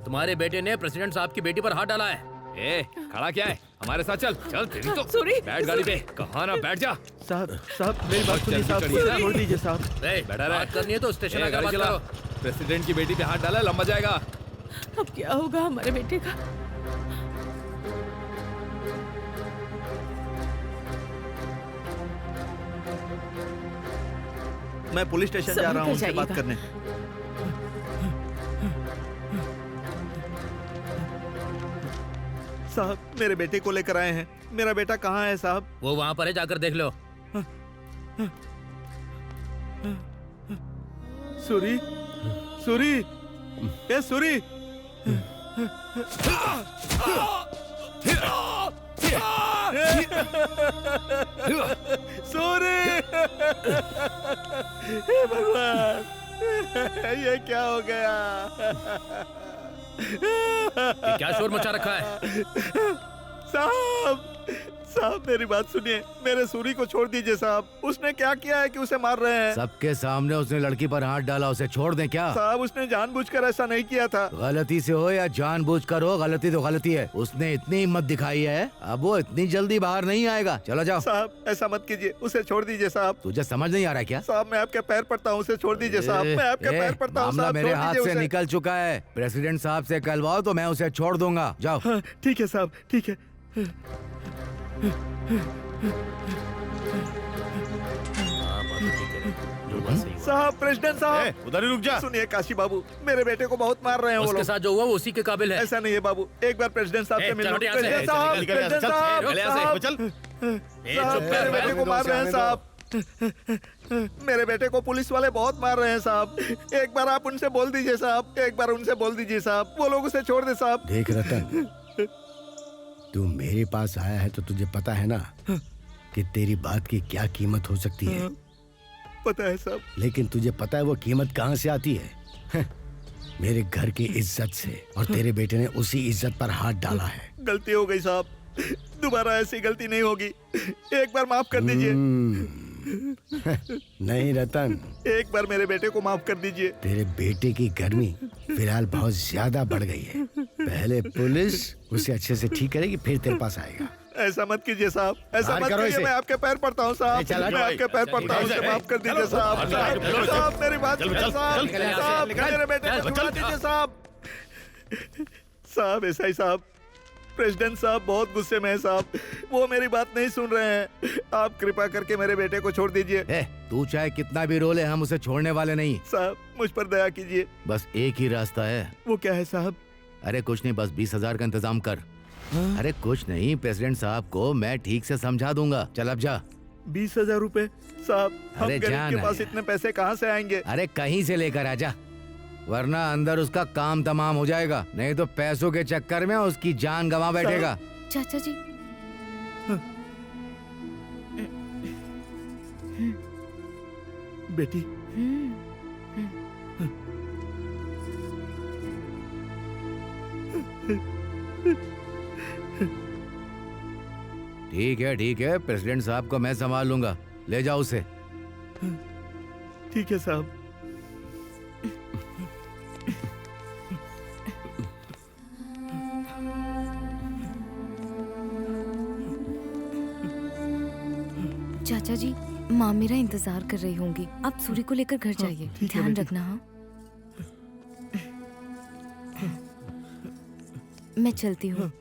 तुम्हारे बेटे ने प्रेसिडेंट साहब की बेटी पर हाथ डाला है। ए, खड़ा क्या है? हमारे साथ चल। चल तेरी तो। सूरी, बैठ गाड़ी पे। कहाँ ना बैठ जा। साहब मेरी बात सुनिए साहब, छोड़ दीजिए साहब। ए, बैठा रहे। बात करनी है तो स्टेशन आकर बात करो। प्रेसिडेंट की बेटी पे हाथ डाला, लंबा जाएगा। अब क्या होगा हमारे बेटे का? मैं पुलिस स्टेशन जा रहा हूँ उनसे बात करने। साहब मेरे बेटे को लेकर आए हैं। मेरा बेटा कहाँ है साहब? वो वहाँ पर है, जाकर देख लो। सूरी, सूरी, ए सूरी। सूरी, हे भगवान, ये क्या हो गया? ये क्या शोर मचा रखा है? साहब, साहब मेरी बात सुनिए, मेरे सूरी को छोड़ दीजिए साहब। उसने क्या किया है कि उसे मार रहे हैं? सबके सामने उसने लड़की पर हाथ डाला, उसे छोड़ दें क्या? साहब उसने जानबूझकर ऐसा नहीं किया था। गलती से हो या जानबूझकर हो, गलती तो गलती है। उसने इतनी हिम्मत दिखाई है, अब वो इतनी जल्दी बाहर नहीं आएगा। चलो जाओ। साहब ऐसा मत कीजिए, उसे छोड़ दीजिए साहब। तुझे समझ नहीं आ रहा क्या? साहब मैं आपके पैर पड़ता हूँ, उसे छोड़ दीजिए साहब। मैं आपके पैर पड़ता हूँ मामला साहब, मेरे छोड़ हाथ दीजिए से उसे। निकल चुका है। प्रेसिडेंट साहब से कहलवाओ तो मैं उसे छोड़ दूंगा। जाओ। हाँ, ठीक है साहब, ठीक है। साहब प्रेसिडेंट साहब, उधर ही रुक जा। सुनिए काशी बाबू, मेरे बेटे को बहुत मार रहे हैं वो उसके लोग। साथ जो हुआ वो उसी के काबिल है। ऐसा नहीं है बाबू, एक बार प्रेसिडेंट साहब से मिल लो। चलो यहाँ से। प्रेसिडेंट साहब, निकल यहाँ से, प्रेसिडेंट चल, साहब, निकल यहाँ से, साहब, चल। साहब, मेरे बेटे को मार रहे हैं साहब। मेरे बेटे को पुलिस वाले बहुत मार रहे हैं साहब। एक बार आप उनसे बोल दीजिए साहब, एक बार उनसे बोल दीजिए साहब, वो लोग उसे छोड़ दे साहब। देख रतन, तू मेरे पास आया है तो तुझे पता है ना कि तेरी बात की क्या कीमत हो सकती है। पता है साहब। लेकिन तुझे पता है वो कीमत कहाँ से आती है? मेरे घर की इज्जत से। और तेरे बेटे ने उसी इज्जत पर हाथ डाला है। गलती हो गई साहब, दोबारा ऐसी गलती नहीं होगी। एक बार माफ कर दीजिए। नहीं रतन, एक बार मेरे बेटे को माफ कर दीजिए। तेरे बेटे की गर्मी फिलहाल बहुत ज्यादा बढ़ गई है। पहले पुलिस उसे अच्छे से ठीक करेगी, फिर तेरे पास आएगा। ऐसा मत कीजिए साहब, ऐसा बाहर मत करो कीजिए। इसे। मैं आपके पैर पड़ता हूँ साहब, चल, मैं आपके पैर पड़ता हूँ, उसे माफ कर दीजिए साहब। साहब, साहब मेरी बात सुनिए साहब, साहब मेरे बेटे को छुड़ा दीजिए साहब। साहब ऐसा ही साहब, प्रेसिडेंट साहब बहुत गुस्से में है साहब, वो मेरी बात नहीं सुन रहे हैं। आप कृपा करके मेरे बेटे को छोड़ दीजिए। तू चाहे कितना भी रोले, हम उसे छोड़ने वाले नहीं। साहब मुझ पर दया कीजिए। बस एक ही रास्ता है। वो क्या है साहब? अरे कुछ नहीं, बस 20,000 का इंतजाम कर। अरे कुछ नहीं, प्रेसिडेंट साहब को मैं ठीक से समझा दूंगा। चल अब जा। 20,000 रुपए साहब, हम अरे गरीब जान के पास है। इतने पैसे कहाँ से आएंगे? अरे कहीं से लेकर आजा, वरना अंदर उसका काम तमाम हो जाएगा। नहीं तो पैसों के चक्कर में उसकी जान गंवा बैठेगा। चाचा जी, बेटी ठीक है, प्रेसिडेंट साहब को मैं संभाल लूंगा। ले जाओ उसे। ठीक है साहब। चाचा जी, माँ मेरा इंतजार कर रही होंगी। आप सूरी को लेकर घर जाइए। ठीक है ध्यान बेटी। रखना। हाँ, मैं चलती हूँ।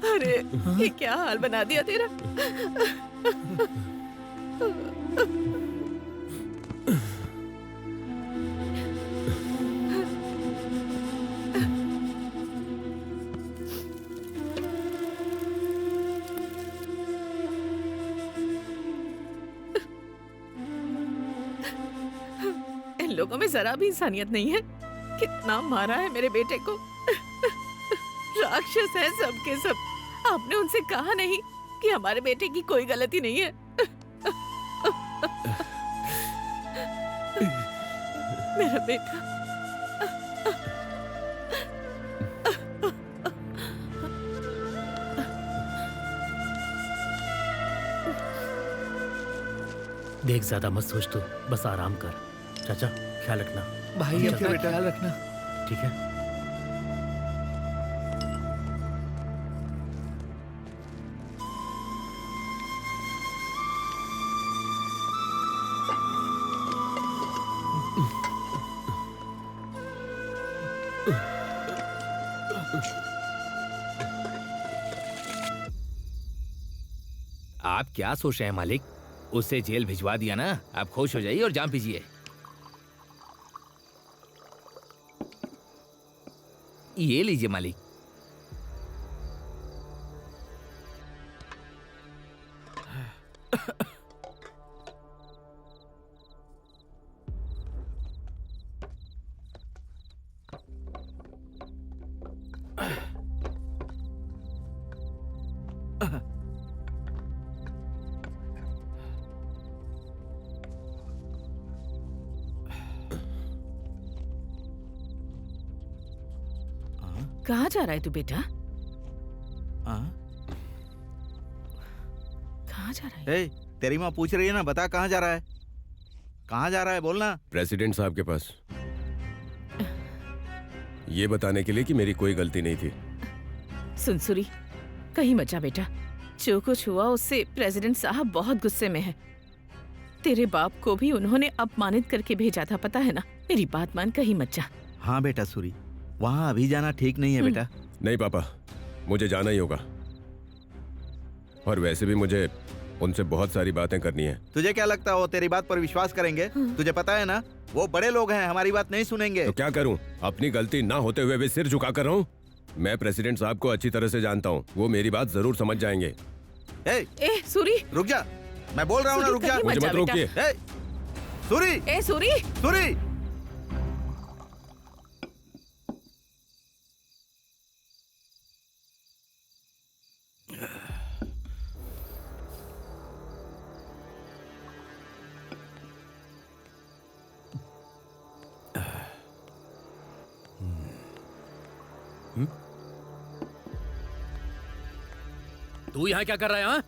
अरे ये क्या हाल बना दिया तेरा। इन लोगों में जरा भी इंसानियत नहीं है। कितना मारा है मेरे बेटे को। राक्षस है सबके सब। आपने उनसे कहा नहीं कि हमारे बेटे की कोई गलती नहीं है। मेरा बेटा। देख, ज्यादा मत सोच तू, बस आराम कर। चाचा ख्याल रखना। भाई अपना ख्याल रखना। ठीक है। आप क्या सोच रहे हैं मालिक? उसे जेल भिजवा दिया ना, आप खुश हो जाइए और जाम पीजिए। ये लीजिए मालिक। कहाँ जा रहा है तू बेटा? कहाँ जा रहा है? ए, तेरी माँ पूछ रही है ना, बता कहाँ जा रहा है? कहाँ जा रहा है बोलना। प्रेसिडेंट साहब के पास, ये बताने के लिए कि मेरी कोई गलती नहीं थी। सुनसुरी, कहीं मत जा बेटा। जो कुछ हुआ उससे प्रेसिडेंट साहब बहुत गुस्से में है। तेरे बाप को भी उन्होंने अपमानित करके भेजा था, पता है ना। मेरी बात मान, कहीं मत जा। हाँ बेटा सूरी, वहाँ अभी जाना ठीक नहीं है बेटा। नहीं पापा, मुझे जाना ही होगा। और वैसे भी मुझे उनसे बहुत सारी बातें करनी है। तुझे क्या लगता है वो तेरी बात पर विश्वास करेंगे? तुझे पता है ना, वो बड़े लोग हैं, हमारी बात नहीं सुनेंगे। तो क्या करूं? अपनी गलती ना होते हुए भी सिर झुका कर रहा हूं। मैं प्रेसिडेंट साहब को अच्छी तरह से जानता हूं, वो मेरी बात जरूर समझ जाएंगे। ए सूरी, रुक जा, मैं बोल रहा हूँ ना, रुक जा। मुझे मत रोकिए। सूरी, ए सूरी, सूरी। तू यहाँ क्या कर रहा है?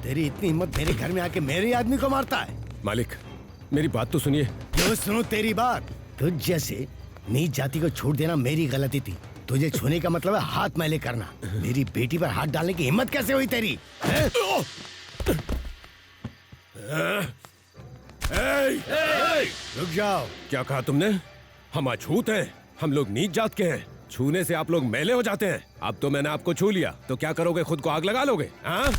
तेरी इतनी हिम्मत मेरे घर में आके मेरे आदमी को मारता है? मालिक, मेरी बात तो सुनिए। क्यों सुनो तेरी बात? तुझ जैसे नीच जाति को छोड़ देना मेरी गलती थी। तुझे छूने का मतलब है हाथ मैले करना। मेरी बेटी पर हाथ डालने की हिम्मत कैसे हुई तेरी? रुक जाओ। क्या कहा तुमने? हम अछूत हैं, हम लोग नीच जात के हैं। छूने से आप लोग मैले हो जाते हैं। अब तो मैंने आपको छू लिया तो क्या करोगे? खुद को आग लगा लोगे? हाँ?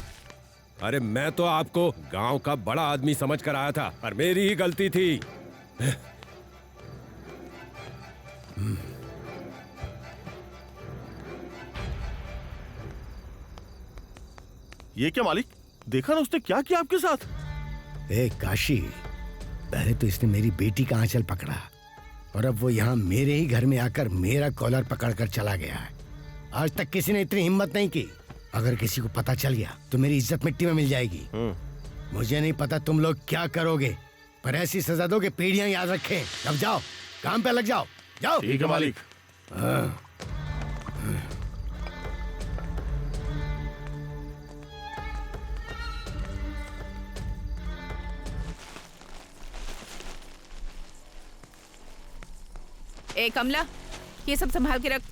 अरे मैं तो आपको गांव का बड़ा आदमी समझ कर आया था, पर मेरी ही गलती थी। ये क्या मालिक? देखा ना उसने क्या किया आपके साथ? ए काशी, पहले तो इसने मेरी बेटी का आंचल पकड़ा और अब वो यहाँ मेरे ही घर में आकर मेरा कॉलर पकड़कर चला गया है। आज तक किसी ने इतनी हिम्मत नहीं की। अगर किसी को पता चल गया तो मेरी इज्जत मिट्टी में मिल जाएगी। मुझे नहीं पता तुम लोग क्या करोगे, पर ऐसी सजा दो कि पीढ़ियां याद रखें। अब जाओ, काम पे लग जाओ। जाओ। ठीक है मालिक। ए कमला, ये सब संभाल के रख।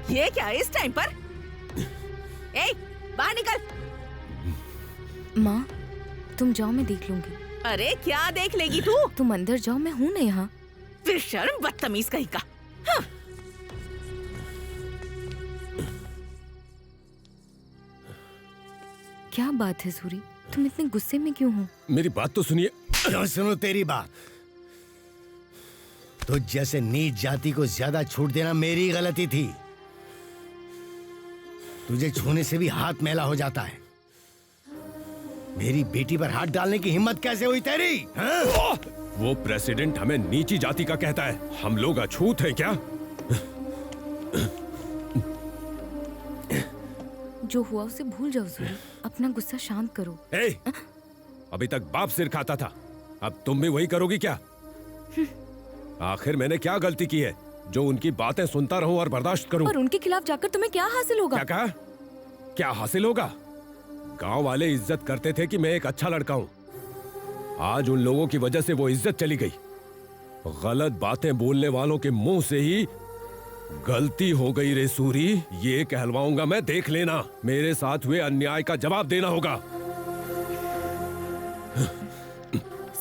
ये क्या इस टाइम पर? ए, बाहर निकल। माँ तुम जाओ, मैं देख लूंगी। अरे क्या देख लेगी तू? तुम अंदर जाओ, मैं हूँ ना यहाँ। बेशर्म बदतमीज कहीं का। हाँ। क्या बात है सूरी, तुम इतने गुस्से में क्यों हो? मेरी बात तो सुनिए। क्यों सुनो तेरी बात? तो जैसे नीच जाति को ज्यादा छूट देना मेरी गलती थी। तुझे छूने से भी हाथ मैला हो जाता है। मेरी बेटी पर हाथ डालने की हिम्मत कैसे हुई तेरी? हाँ? वो प्रेसिडेंट हमें नीची जाति का कहता है, हम लोग अछूत हैं क्या? जो हुआ उसे भूल जाओ सूरी, अपना गुस्सा शांत करो। ए, अभी तक बाप सिर खाता था, अब तुम भी वही करोगी क्या? आखिर मैंने क्या गलती की है जो उनकी बातें सुनता रहूं और बर्दाश्त करूं? और उनके खिलाफ जाकर तुम्हें क्या हासिल होगा? क्या कहा? क्या हासिल होगा? गांव वाले इज्जत करते थे कि मैं एक अच्छा लड़का हूं। आज उन लोगों की वजह से वो इज्जत चली गई। गलत बातें बोलने वालों के मुंह से ही गलती हो गई रे सूरी, ये कहलवाऊंगा मैं, देख लेना। मेरे साथ हुए अन्याय का जवाब देना होगा।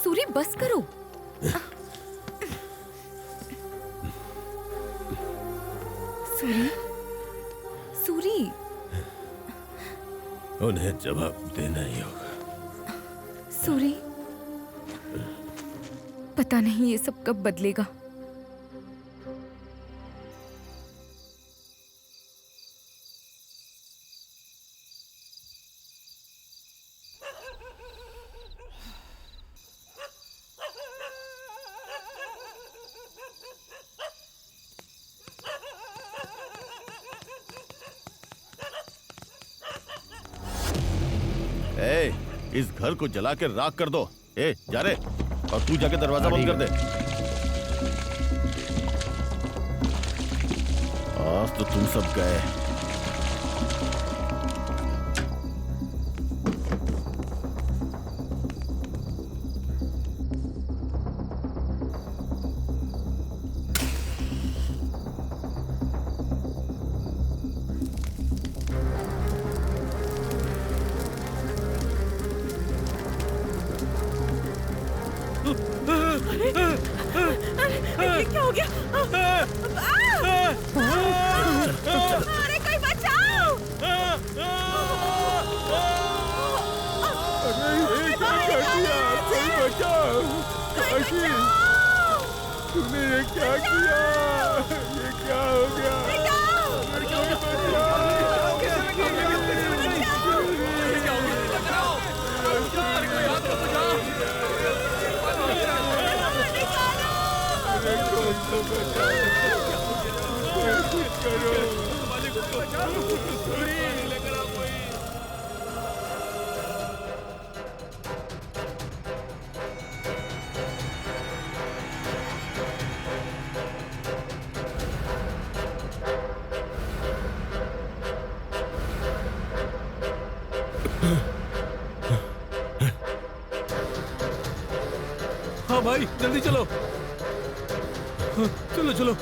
सूरी बस करो। सूरी, सूरी, उन्हें जवाब देना ही होगा। सूरी, पता नहीं ये सब कब बदलेगा। ए, इस घर को जला के राख कर दो। ए, जा रे, और तू जाके दरवाजा बंद कर दे। आज तो तुम सब गए। ये क्या हो गया? अरे कोई बचाओ! तूने ये क्या किया? ये क्या हो गया? हाँ भाई, जल्दी चलो। चलो चलो।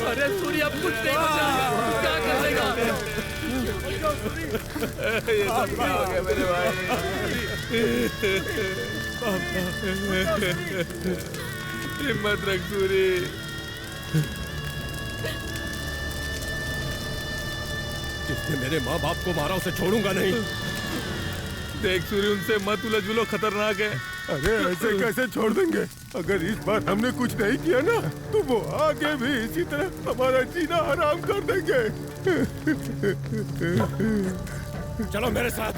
अरे सूरी अब कुछ नहीं बचा, क्या करेगा? ये सब क्या हो गया मेरे भाई? हिम्मत रख सूरी। जिसने मेरे माँ बाप को मारा उसे छोड़ूंगा नहीं। देख सूरी, उनसे मत उलझ बुलो, खतरनाक है। अरे ऐसे कैसे छोड़ देंगे? अगर इस बार हमने कुछ नहीं किया ना, तो वो आगे भी इसी तरह हमारा जीना हराम कर देंगे। चलो मेरे साथ।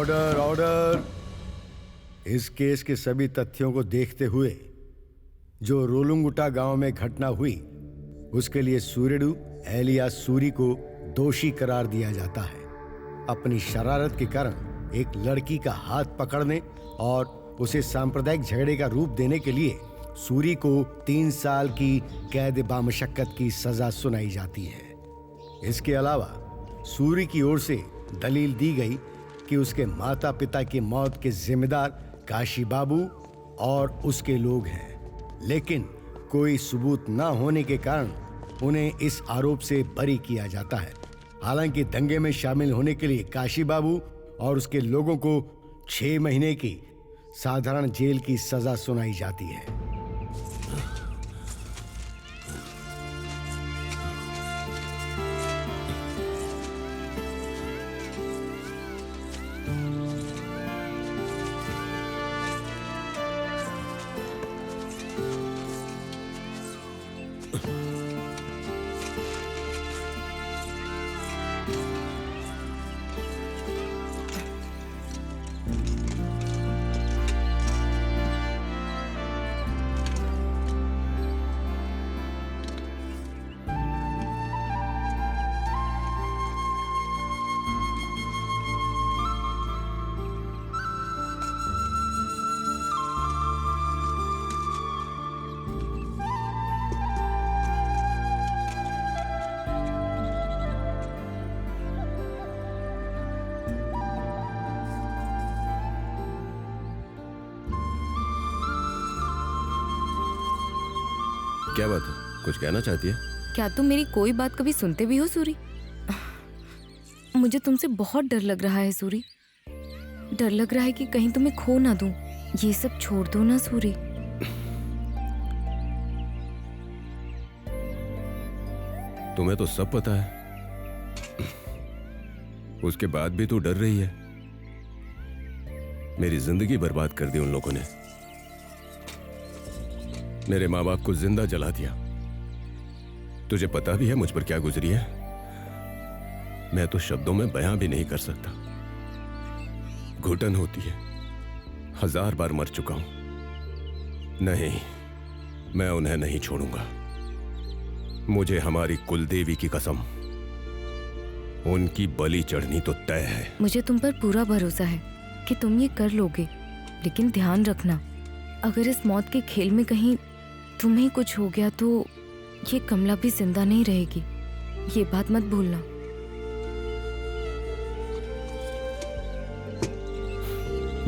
Order order. इस केस के सभी तथ्यों को देखते हुए जो रोलुंगुटा गांव में घटना हुई उसके लिए सूर्यडू एलिया सूरी को दोषी करार दिया जाता है। अपनी शरारत के कारण एक लड़की का हाथ पकड़ने और उसे सांप्रदायिक झगड़े का रूप देने के लिए सूरी को 3 साल की कैद बामशक्कत की सजा सुनाई जाती है। इसके अलावा सूरी की ओर से दलील दी गई कि उसके माता पिता की मौत के जिम्मेदार काशी बाबू और उसके लोग हैं, लेकिन कोई सबूत न होने के कारण उन्हें इस आरोप से बरी किया जाता है। हालांकि दंगे में शामिल होने के लिए काशी बाबू और उसके लोगों को 6 महीने की साधारण जेल की सजा सुनाई जाती है। क्या बात है, कुछ कहना चाहती है? क्या तुम मेरी कोई बात कभी सुनते भी हो सूरी? मुझे तुमसे बहुत डर लग रहा है सूरी। डर लग रहा है कि कहीं तुम्हें खो ना दूं। ये सब छोड़ दो ना सूरी। तुम्हें तो सब पता है, उसके बाद भी तू डर रही है। मेरी जिंदगी बर्बाद कर दी उन लोगों ने। मेरे माँ बाप को जिंदा जला दिया। तुझे पता भी है मुझ पर क्या गुजरी है? मैं तो शब्दों में बयां भी नहीं कर सकता। घुटन होती है। 1000 बार मर चुका हूं। नहीं, मैं उन्हें नहीं छोड़ूंगा। मुझे हमारी कुलदेवी की कसम, उनकी बलि चढ़नी तो तय है। मुझे तुम पर पूरा भरोसा है कि तुम ये कर लोगे, लेकिन ध्यान रखना, अगर इस मौत के खेल में कहीं तुम्हें कुछ हो गया तो ये कमला भी जिंदा नहीं रहेगी। ये बात मत भूलना।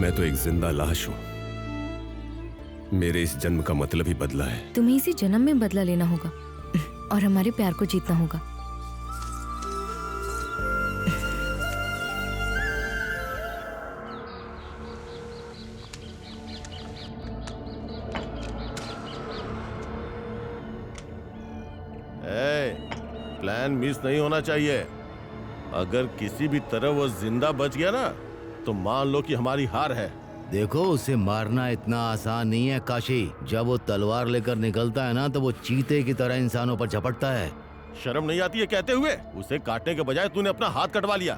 मैं तो एक जिंदा लाश हूं। मेरे इस जन्म का मतलब ही बदला है। तुम्हें इसी जन्म में बदला लेना होगा और हमारे प्यार को जीतना होगा। प्लान मिस नहीं होना चाहिए। अगर किसी भी तरह वो जिंदा बच गया ना तो मान लो कि हमारी हार है। देखो, उसे मारना इतना आसान नहीं है काशी। जब वो तलवार लेकर निकलता है ना तो वो चीते की तरह इंसानों पर झपटता है। शर्म नहीं आती है कहते हुए? उसे काटने के बजाय तूने अपना हाथ कटवा लिया।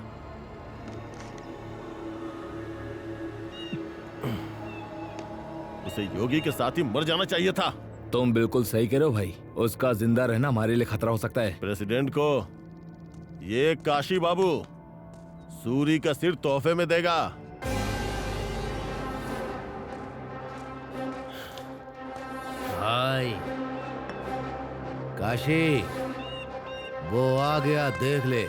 उसे योगी के साथ ही मर जाना चाहिए था। तुम बिल्कुल सही कह रहे हो भाई। उसका जिंदा रहना हमारे लिए खतरा हो सकता है। प्रेसिडेंट को ये काशी बाबू सूरी का सिर तोहफे में देगा। भाई काशी, वो आ गया, देख ले।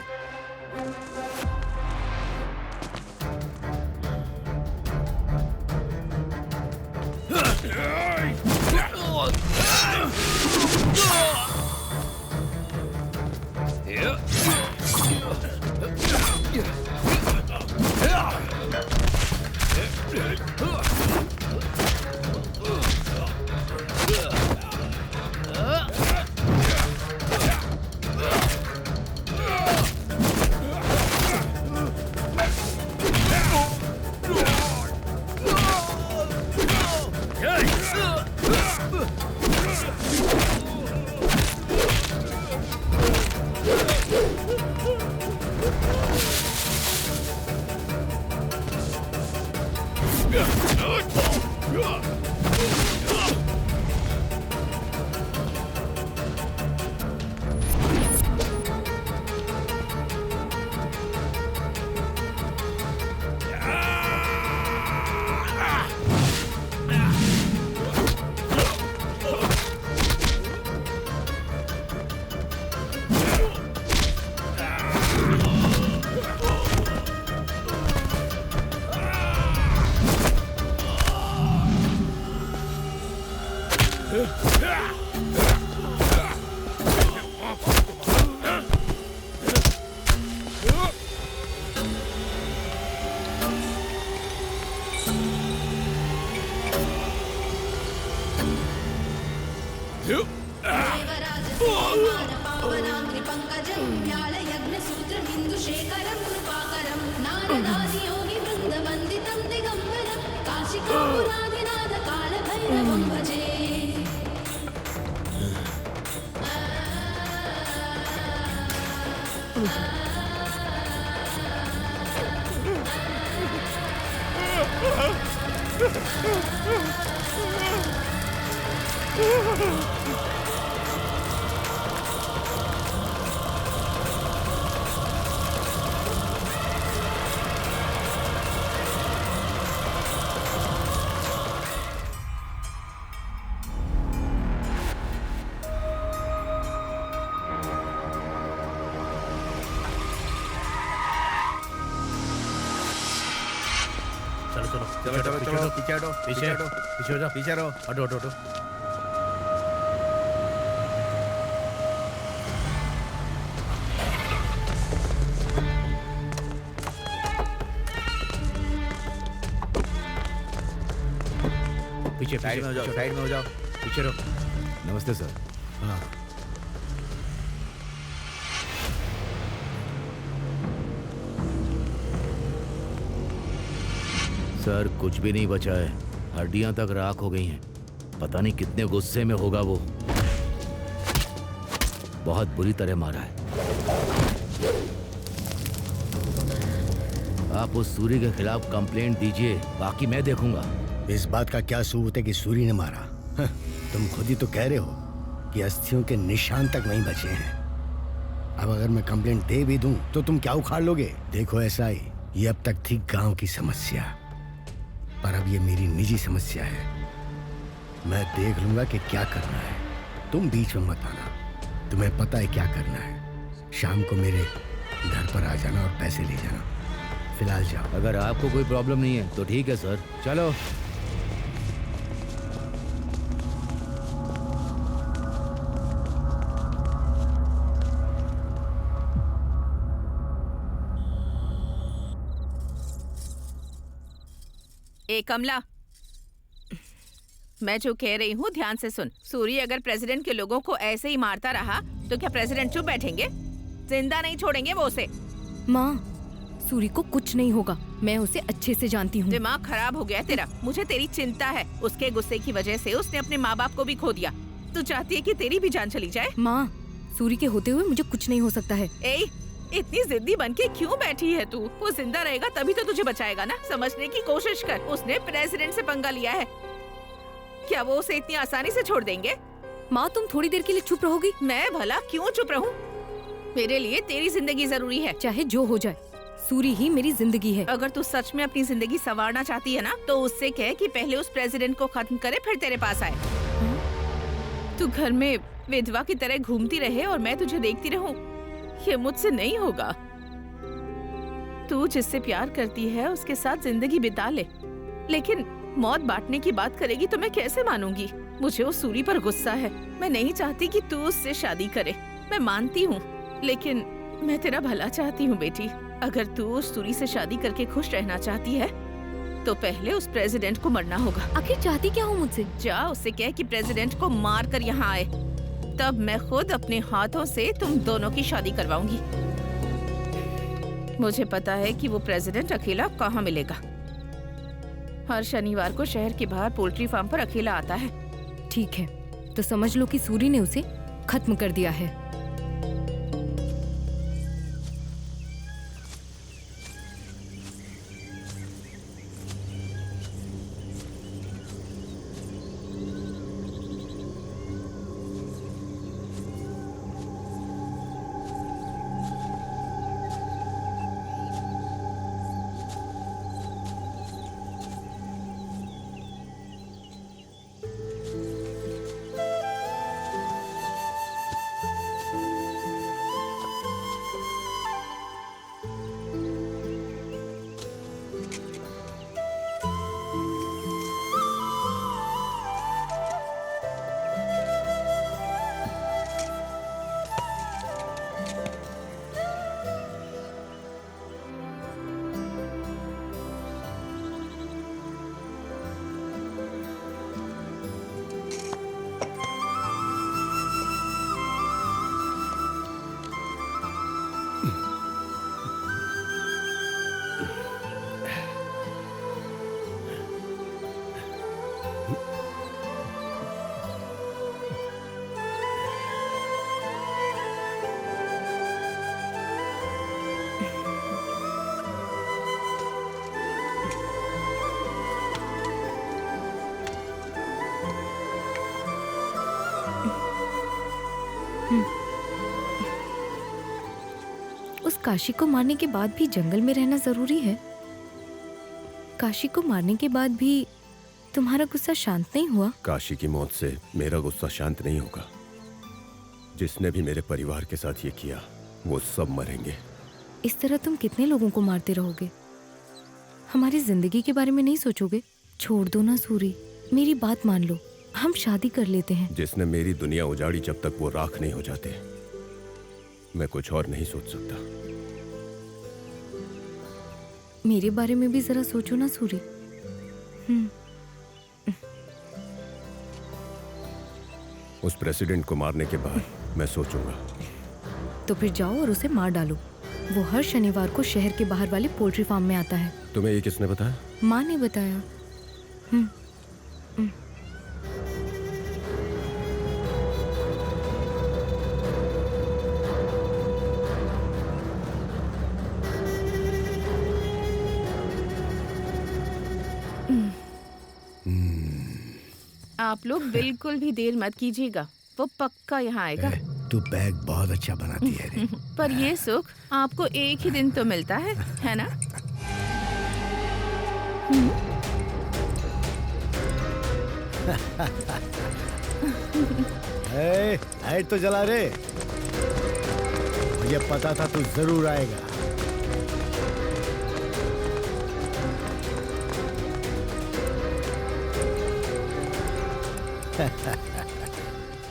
चलो चलो चलो पीछे हटो पीछे हटो पीछे हो जा। पीछे रहो। हटो हटो हटो। पीछे साइड में हो जाओ, साइड में हो जाओ। पीछे रहो। नमस्ते सर। हाँ सर, कुछ भी नहीं बचा है, हड्डियां तक राख हो गई हैं। पता नहीं कितने गुस्से में होगा वो। बहुत बुरी तरह मारा है। आप उस सूरी के खिलाफ कंप्लेंट दीजिए, बाकी मैं देखूंगा। इस बात का क्या सबूत है कि सूरी ने मारा? तुम खुद ही तो कह रहे हो कि अस्थियों के निशान तक नहीं बचे हैं। अब अगर मैं कंप्लेंट दे भी दूं तो तुम क्या उखाड़ लोगे? देखो ऐसा ही, ये अब तक थी गांव की समस्या, पर अब ये मेरी निजी समस्या है। मैं देख लूंगा कि क्या करना है, तुम बीच में मत आना। तुम्हें पता है क्या करना है। शाम को मेरे घर पर आ जाना और पैसे ले जाना। फिलहाल जाओ। अगर आपको कोई प्रॉब्लम नहीं है तो ठीक है सर, चलो। ए कमला, मैं जो कह रही हूँ ध्यान से सुन। सूरी अगर प्रेसिडेंट के लोगों को ऐसे ही मारता रहा तो क्या प्रेसिडेंट चुप बैठेंगे? जिंदा नहीं छोड़ेंगे वो उसे। माँ, सूरी को कुछ नहीं होगा, मैं उसे अच्छे से जानती हूँ। दिमाग खराब हो गया तेरा। मुझे तेरी चिंता है। उसके गुस्से की वजह से उसने अपने माँ बाप को भी खो दिया। तू चाहती है कि तेरी भी जान चली जाए? माँ, सूरी के होते हुए मुझे कुछ नहीं हो सकता है। इतनी जिद्दी बनके क्यों बैठी है तू? वो जिंदा रहेगा तभी तो तुझे बचाएगा ना। समझने की कोशिश कर। उसने प्रेसिडेंट से पंगा लिया है। क्या वो उसे इतनी आसानी से छोड़ देंगे? माँ, तुम थोड़ी देर के लिए चुप रहोगी? मैं भला क्यों चुप रहूं? मेरे लिए तेरी जिंदगी जरूरी है। चाहे जो हो जाए, सूरी ही मेरी जिंदगी है। अगर तू सच में अपनी जिंदगी संवारना चाहती है ना, तो उससे कह कि पहले उस प्रेसिडेंट को खत्म करे फिर तेरे पास आए। तू घर में विधवा की तरह घूमती रहे और मैं तुझे देखती रहूं, ये मुझसे नहीं होगा। तू जिससे प्यार करती है उसके साथ जिंदगी बिता ले, लेकिन मौत बांटने की बात करेगी तो मैं कैसे मानूंगी? मुझे उस सूरी पर गुस्सा है। मैं नहीं चाहती कि तू उससे शादी करे। मैं मानती हूँ, लेकिन मैं तेरा भला चाहती हूँ बेटी। अगर तू उस सूरी से शादी करके खुश रहना चाहती है तो पहले उस प्रेसिडेंट को मरना होगा। आखिर चाहती क्या हूँ मुझसे? जा उससे कह कि प्रेसिडेंट को मार कर यहाँ आए, तब मैं खुद अपने हाथों से तुम दोनों की शादी करवाऊंगी। मुझे पता है कि वो प्रेसिडेंट अकेला कहाँ मिलेगा। हर शनिवार को शहर के बाहर पोल्ट्री फार्म पर अकेला आता है। ठीक है, तो समझ लो कि सूरी ने उसे खत्म कर दिया है। काशी को मारने के बाद भी जंगल में रहना जरूरी है? काशी को मारने के बाद भी तुम्हारा गुस्सा शांत नहीं हुआ? काशी की मौत से मेरा गुस्सा शांत नहीं होगा। जिसने भी मेरे परिवार के साथ ये किया वो सब मरेंगे। इस तरह तुम कितने लोगों को मारते रहोगे? हमारी जिंदगी के बारे में नहीं सोचोगे? छोड़ दो ना सूरी, मेरी बात मान लो, हम शादी कर लेते हैं। जिसने मेरी दुनिया उजाड़ी, जब तक वो राख नहीं हो जाते मैं कुछ और नहीं सोच सकता। मेरे बारे में भी जरा सोचो ना सूरी। उस प्रेसिडेंट को मारने के बाद मैं सोचूंगा। तो फिर जाओ और उसे मार डालो। वो हर शनिवार को शहर के बाहर वाले पोल्ट्री फार्म में आता है। तुम्हें ये किसने बताया? माँ ने बताया। आप लोग बिल्कुल भी देर मत कीजिएगा, वो पक्का यहाँ आएगा। तू बैग बहुत अच्छा बनाती है रे। पर ये सुख आपको एक ही दिन तो मिलता है ना? लाइट तो जला रे, मुझे पता था तू जरूर आएगा।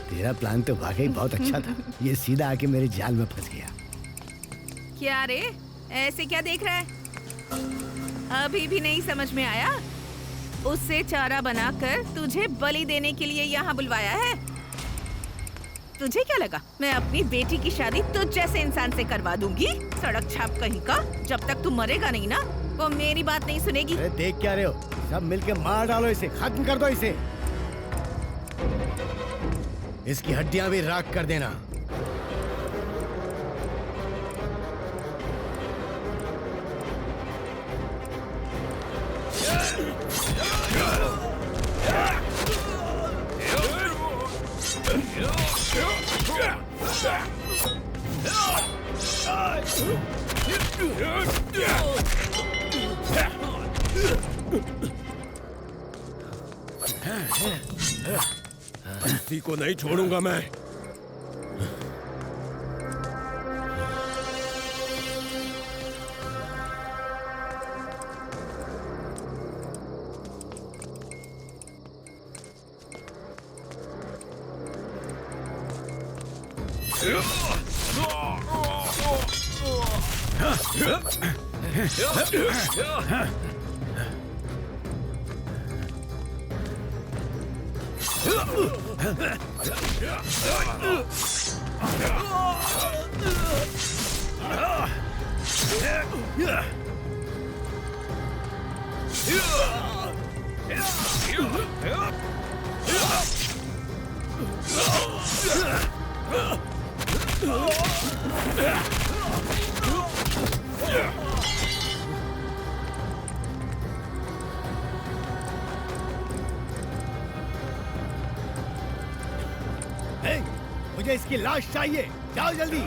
तेरा प्लान तो वाकई बहुत अच्छा था। ये सीधा आके मेरे जाल में फंस गया। क्या रे, ऐसे क्या देख रहा है? अभी भी नहीं समझ में आया? उससे चारा बनाकर तुझे बलि देने के लिए यहाँ बुलवाया है। तुझे क्या लगा मैं अपनी बेटी की शादी तुझ जैसे इंसान से करवा दूंगी? सड़क छाप कहीं का। जब तक तू मरेगा नहीं ना, वो मेरी बात नहीं सुनेगी। अरे देख क्या रहे हो, सब मिलके मार डालो इसे, खत्म कर दो इसे। इसकी हड्डियां भी राख कर देना। किसी को नहीं छोड़ूंगा मैं। मुझे इसकी लाश चाहिए, जाओ जल्दी।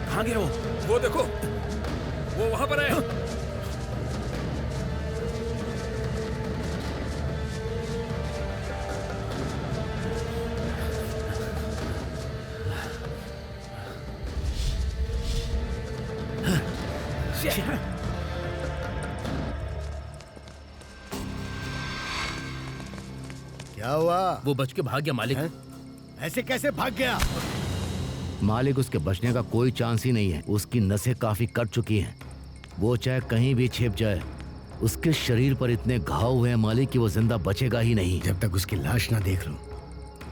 कहाँ गया वो देखो, वो वहां पर है। क्या हुआ? वो बच के भाग गया मालिक। ऐसे कैसे भाग गया? मालिक, उसके बचने का कोई चांस ही नहीं है। उसकी नसें काफी कट चुकी हैं। वो चाहे कहीं भी छिप जाए, उसके शरीर पर इतने घाव हुए हैं मालिक कि वो जिंदा बचेगा ही नहीं। जब तक उसकी लाश ना देख लूं,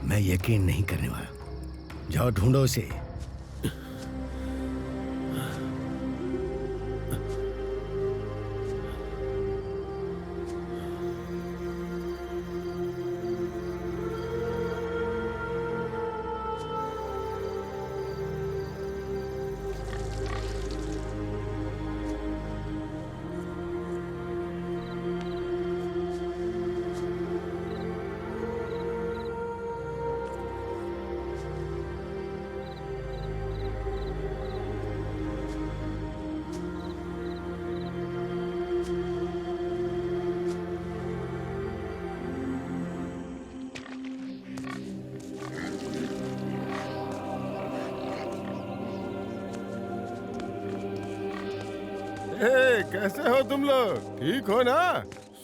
मैं यकीन नहीं करने वाला। जाओ ढूंढो उसे। ए, कैसे हो तुम लोग? ठीक हो ना?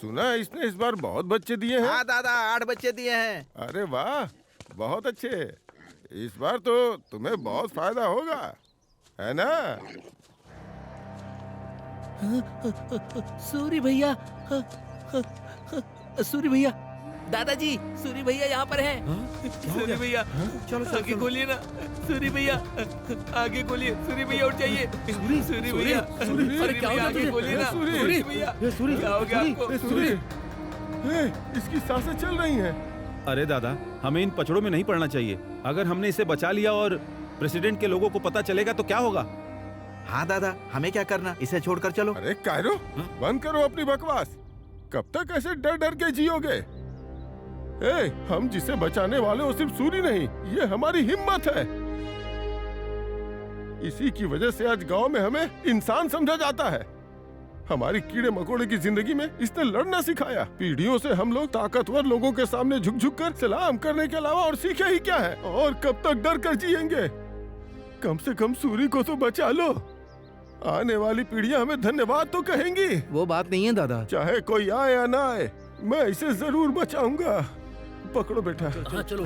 सुना है इसने इस बार बहुत बच्चे दिए हैं। हाँ दादा, 8 बच्चे दिए हैं। अरे वाह, बहुत अच्छे। इस बार तो तुम्हें बहुत फायदा होगा, है ना? सूरी भैया, सूरी भैया, दादाजी, सूरी भैया यहाँ पर हैं। सूरी भैया, चलो आगे खोलिए ना। सूरी भैया, आगे खोलिए। सूरी भैया उठ जाइए। सूरी भैया, अरे क्या हो गया? आगे खोलिए ना। सूरी भैया, क्या हो गया आपको? इसकी सांसें चल रही हैं। अरे दादा, हमें इन पचड़ों में नहीं पड़ना चाहिए। अगर हमने इसे बचा लिया और प्रेसिडेंट के लोगों को पता चलेगा तो क्या होगा? हाँ दादा, हमें क्या करना? इसे छोड़कर चलो। अरे कायरो, बंद करो अपनी बकवास। कब तक ऐसे डर डर के जियोगे? हम जिसे बचाने वाले वो सिर्फ सूरी नहीं, ये हमारी हिम्मत है। इसी की वजह से आज गांव में हमें इंसान समझा जाता है। हमारी कीड़े मकोड़े की जिंदगी में इसने लड़ना सिखाया। पीढ़ियों से हम लोग ताकतवर लोगों के सामने झुक झुक कर सलाम करने के अलावा और सीखे ही क्या है? और कब तक डर कर जिएंगे? कम से कम सूरी को तो बचा लो। आने वाली पीढ़ियां हमें धन्यवाद तो कहेंगी। वो बात नहीं है दादा। चाहे कोई आए या ना आए, मैं इसे जरूर बचाऊंगा। पकड़ो बेटा। हाँ, चलो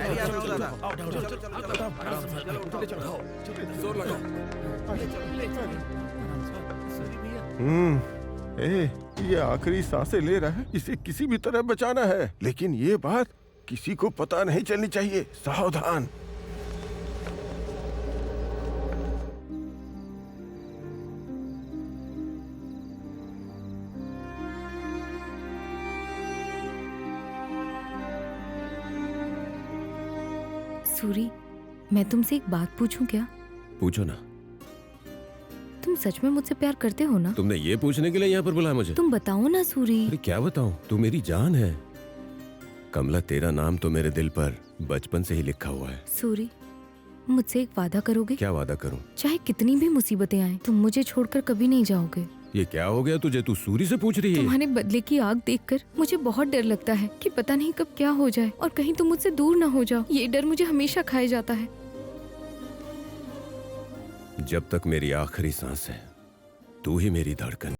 ये आखिरी सांसें ले रहा है, इसे किसी भी तरह बचाना है। लेकिन ये बात किसी को पता नहीं चलनी चाहिए। सावधान। सूरी, मैं तुमसे एक बात पूछूं क्या? पूछो ना। तुम सच में मुझसे प्यार करते हो ना? तुमने ये पूछने के लिए यहाँ पर बुलाया मुझे? तुम बताओ ना सूरी। अरे क्या बताऊं, तू मेरी जान है। कमला, तेरा नाम तो मेरे दिल पर बचपन से ही लिखा हुआ है। सूरी, मुझसे एक वादा करोगे? क्या वादा करूं? चाहे कितनी भी मुसीबतें आए, तुम मुझे छोड़कर कभी नहीं जाओगे। ये क्या हो गया तुझे? तू सूरी से पूछ रही है? तुम्हारे बदले की आग देखकर मुझे बहुत डर लगता है कि पता नहीं कब क्या हो जाए और कहीं तुम मुझसे दूर ना हो जाओ। ये डर मुझे हमेशा खाए जाता है। जब तक मेरी आखिरी सांस है, तू ही मेरी धड़कन।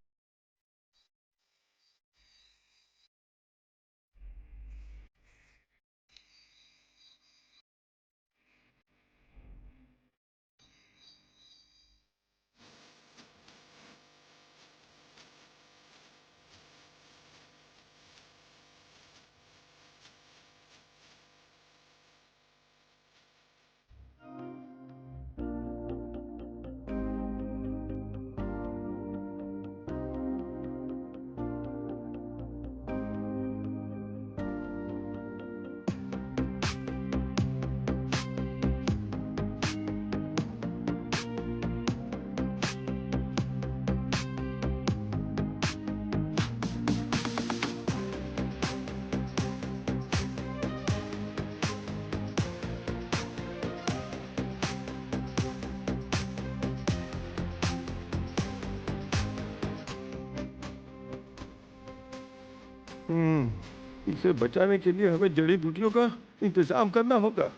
इसे बचाने के लिए हमें जड़ी बूटियों का इंतजाम करना होगा।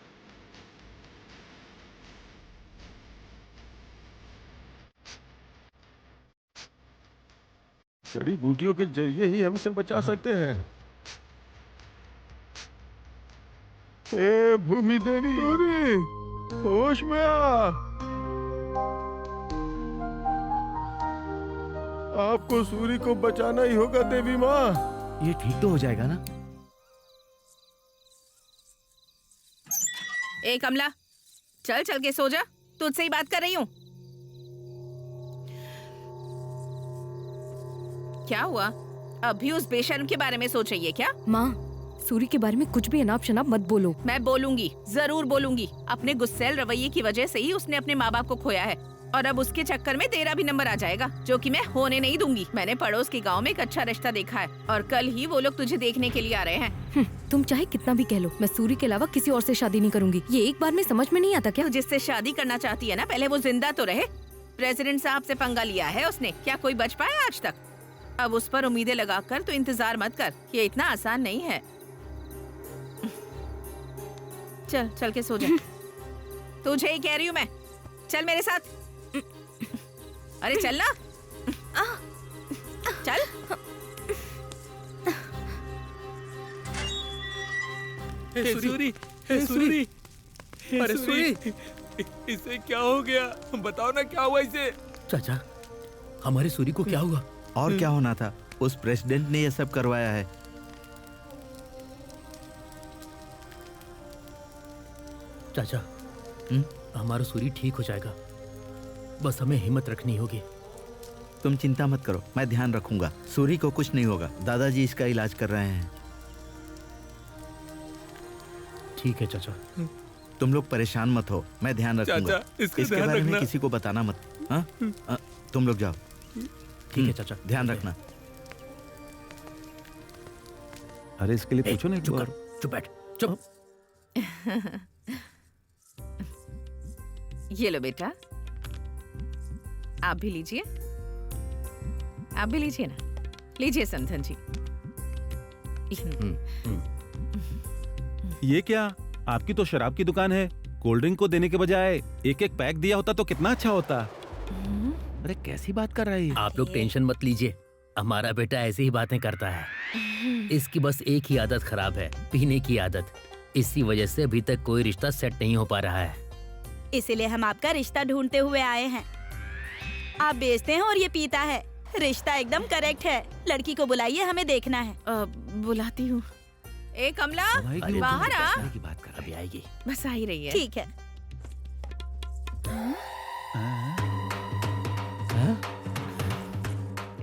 जड़ी बूटियों के जरिए ही हम इसे बचा सकते हैं। ए भूमि देवी, होश में आ। आपको सूरी को बचाना ही होगा देवी माँ। ये ठीक तो हो जाएगा ना? ए कमला, चल चल के सो जा, तुझसे ही बात कर रही हूँ। क्या हुआ? अभी उस बेशर्म के बारे में सोच रही है क्या? माँ, सूरी के बारे में कुछ भी अनाप शनाप मत बोलो। मैं बोलूंगी, जरूर बोलूंगी। अपने गुस्सैल रवैये की वजह से ही उसने अपने माँ बाप को खोया है, और अब उसके चक्कर में तेरा भी नंबर आ जाएगा, जो कि मैं होने नहीं दूंगी। मैंने पड़ोस के गांव में एक अच्छा रिश्ता देखा है, और कल ही वो लोग तुझे देखने के लिए आ रहे हैं। तुम चाहे कितना भी कह लो, मैं सूरी के अलावा किसी और से शादी नहीं करूंगी। ये एक बार में समझ में नहीं आता क्या? तू जिससे शादी करना चाहती है ना, पहले वो जिंदा तो रहे। प्रेसिडेंट साहब से पंगा लिया है उसने, क्या कोई बच पाया आज तक? अब उस पर उम्मीदें लगाकर तो इंतजार मत कर, ये इतना आसान नहीं है। चल चल के सो जा। तुझे ही कह रही हूँ मैं, चल मेरे साथ। अरे चल ना, चल। सूरी, सूरी, अरे सूरी, इसे क्या हो गया? बताओ ना क्या हुआ इसे? चाचा, हमारी सूरी को क्या हुआ? और क्या होना था? उस प्रेसिडेंट ने ये सब करवाया है। चाचा, हमारा सूरी ठीक हो जाएगा, बस हमें हिम्मत रखनी होगी। तुम चिंता मत करो, मैं ध्यान रखूंगा। सूरी को कुछ नहीं होगा, दादाजी इसका इलाज कर रहे हैं। ठीक है चाचा। तुम लोग परेशान मत हो, मैं ध्यान रखूंगा। इसके बारे में किसी को बताना मत। हाँ? तुम लोग जाओ। ठीक है चाचा, ध्यान रखना। अरे इसके लिए पूछो नहीं। चुप बैठ, चुप। ये लो बेटा, आप भी लीजिए, आप भी लीजिए ना, लीजिए समधन जी। ये क्या? आपकी तो शराब की दुकान है, कोल्ड ड्रिंक को देने के बजाय एक एक पैक दिया होता तो कितना अच्छा होता। अरे कैसी बात कर रहा है? आप लोग टेंशन मत लीजिए, हमारा बेटा ऐसी ही बातें करता है। इसकी बस एक ही आदत खराब है, पीने की आदत। इसी वजह से अभी तक कोई रिश्ता सेट नहीं हो पा रहा है। इसीलिए हम आपका रिश्ता ढूंढते हुए आए हैं। आप बेचते हैं और ये पीता है, रिश्ता एकदम करेक्ट है। लड़की को बुलाइए, हमें देखना है। बुलाती हूँ। ए कमला, बाहर आ। की बात कर, अभी आएगी। बस आ ही रही है। ठीक है।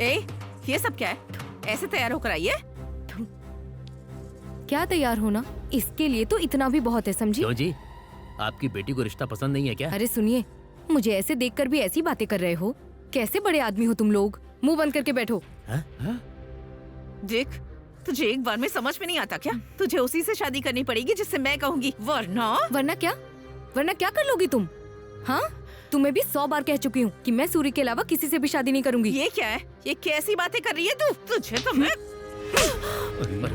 ए, ये सब क्या है? ऐसे तैयार होकर आई है? क्या तैयार होना? इसके लिए तो इतना भी बहुत है, समझी? क्यों जी, आपकी बेटी को रिश्ता पसंद नहीं है क्या? अरे सुनिए, मुझे ऐसे देखकर भी ऐसी बातें कर रहे हो? कैसे बड़े आदमी हो तुम लोग? मुंह बंद करके बैठो। देख, तुझे एक बार में समझ में नहीं आता क्या? तुझे उसी से शादी करनी पड़ेगी जिससे मैं कहूँगी, वरना क्या कर लोगी तुम? हाँ, तुम्हें भी 100 बार कह चुकी हूँ कि मैं सूरी के अलावा किसी से भी शादी नहीं करूंगी। ये क्या है? ये कैसी बातें कर रही है तू? तुझे तो मैं।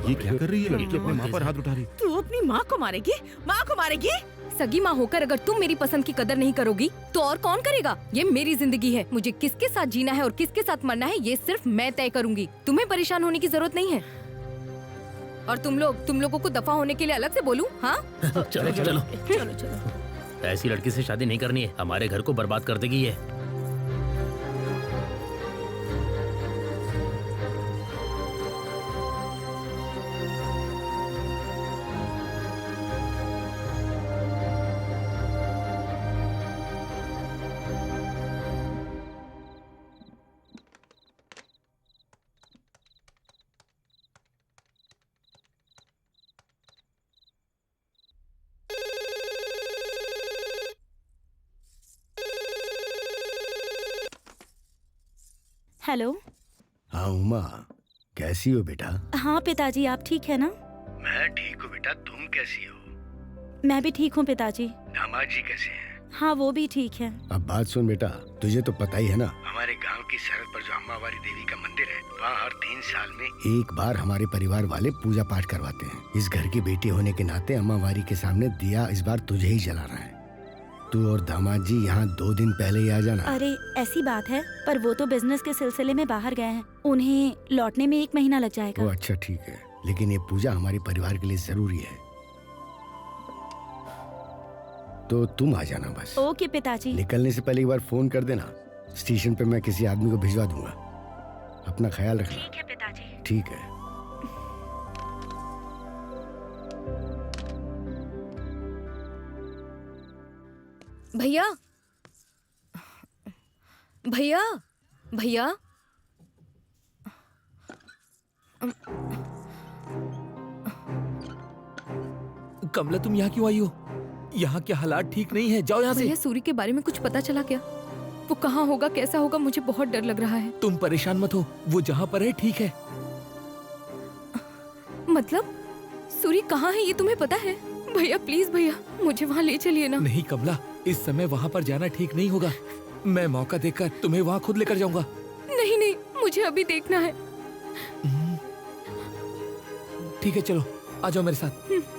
ये क्या कर रही है? लड़की अपनी माँ पर हाथ उठा रही। तू अपनी माँ को मारेगी? माँ को मारेगी? सगी माँ होकर अगर तुम मेरी पसंद की कदर नहीं करोगी तो और कौन करेगा? ये मेरी जिंदगी है, मुझे किसके साथ जीना है और किसके साथ मरना है ये सिर्फ मैं तय करूंगी। तुम्हें परेशान होने की जरूरत नहीं है। और तुम लोगों को दफा होने के लिए अलग से बोलूं? हाँ? चलो चलो चलो चलो। ऐसी लड़की से शादी नहीं करनी है, हमारे घर को बर्बाद कर देगी ये। हेलो। हाँ उमा, कैसी हो बेटा? हाँ पिताजी, आप ठीक है ना? मैं ठीक हूँ बेटा, तुम कैसी हो? मैं भी ठीक हूँ पिताजी। दामाद जी कैसे हैं? हाँ, वो भी ठीक है। अब बात सुन बेटा, तुझे तो पता ही है ना, हमारे गांव की सरहद पर जो अम्मावारी देवी का मंदिर है, वहाँ हर 3 साल में एक बार हमारे परिवार वाले पूजा पाठ करवाते हैं। इस घर की बेटी होने के नाते अम्मावारी के सामने दिया इस बार तुझे ही जलाना है। तू और दामाद जी यहाँ 2 दिन पहले ही आ जाना। अरे ऐसी बात है, पर वो तो बिजनेस के सिलसिले में बाहर गए हैं, उन्हें लौटने में 1 महीना लग जाएगा। वो अच्छा ठीक है, लेकिन ये पूजा हमारे परिवार के लिए जरूरी है, तो तुम आ जाना बस। ओके पिताजी। निकलने से पहले एक बार फोन कर देना, स्टेशन पे मैं किसी आदमी को भिजवा दूंगा। अपना ख्याल रखना। ठीक है पिताजी। ठीक है। भैया भैया भैया कमला तुम यहाँ क्यों आई हो? यहाँ के हालात ठीक नहीं है, जाओ यहाँ से। भैया सूरी के बारे में कुछ पता चला क्या? वो कहाँ होगा, कैसा होगा? मुझे बहुत डर लग रहा है। तुम परेशान मत हो, वो जहाँ पर है ठीक है। मतलब सूरी कहाँ है ये तुम्हें पता है? भैया प्लीज भैया मुझे वहाँ ले चलिए ना। नहीं कमला, इस समय वहाँ पर जाना ठीक नहीं होगा। मैं मौका देखकर तुम्हें वहाँ खुद लेकर जाऊंगा। नहीं नहीं, मुझे अभी देखना है। ठीक है चलो, आ जाओ मेरे साथ।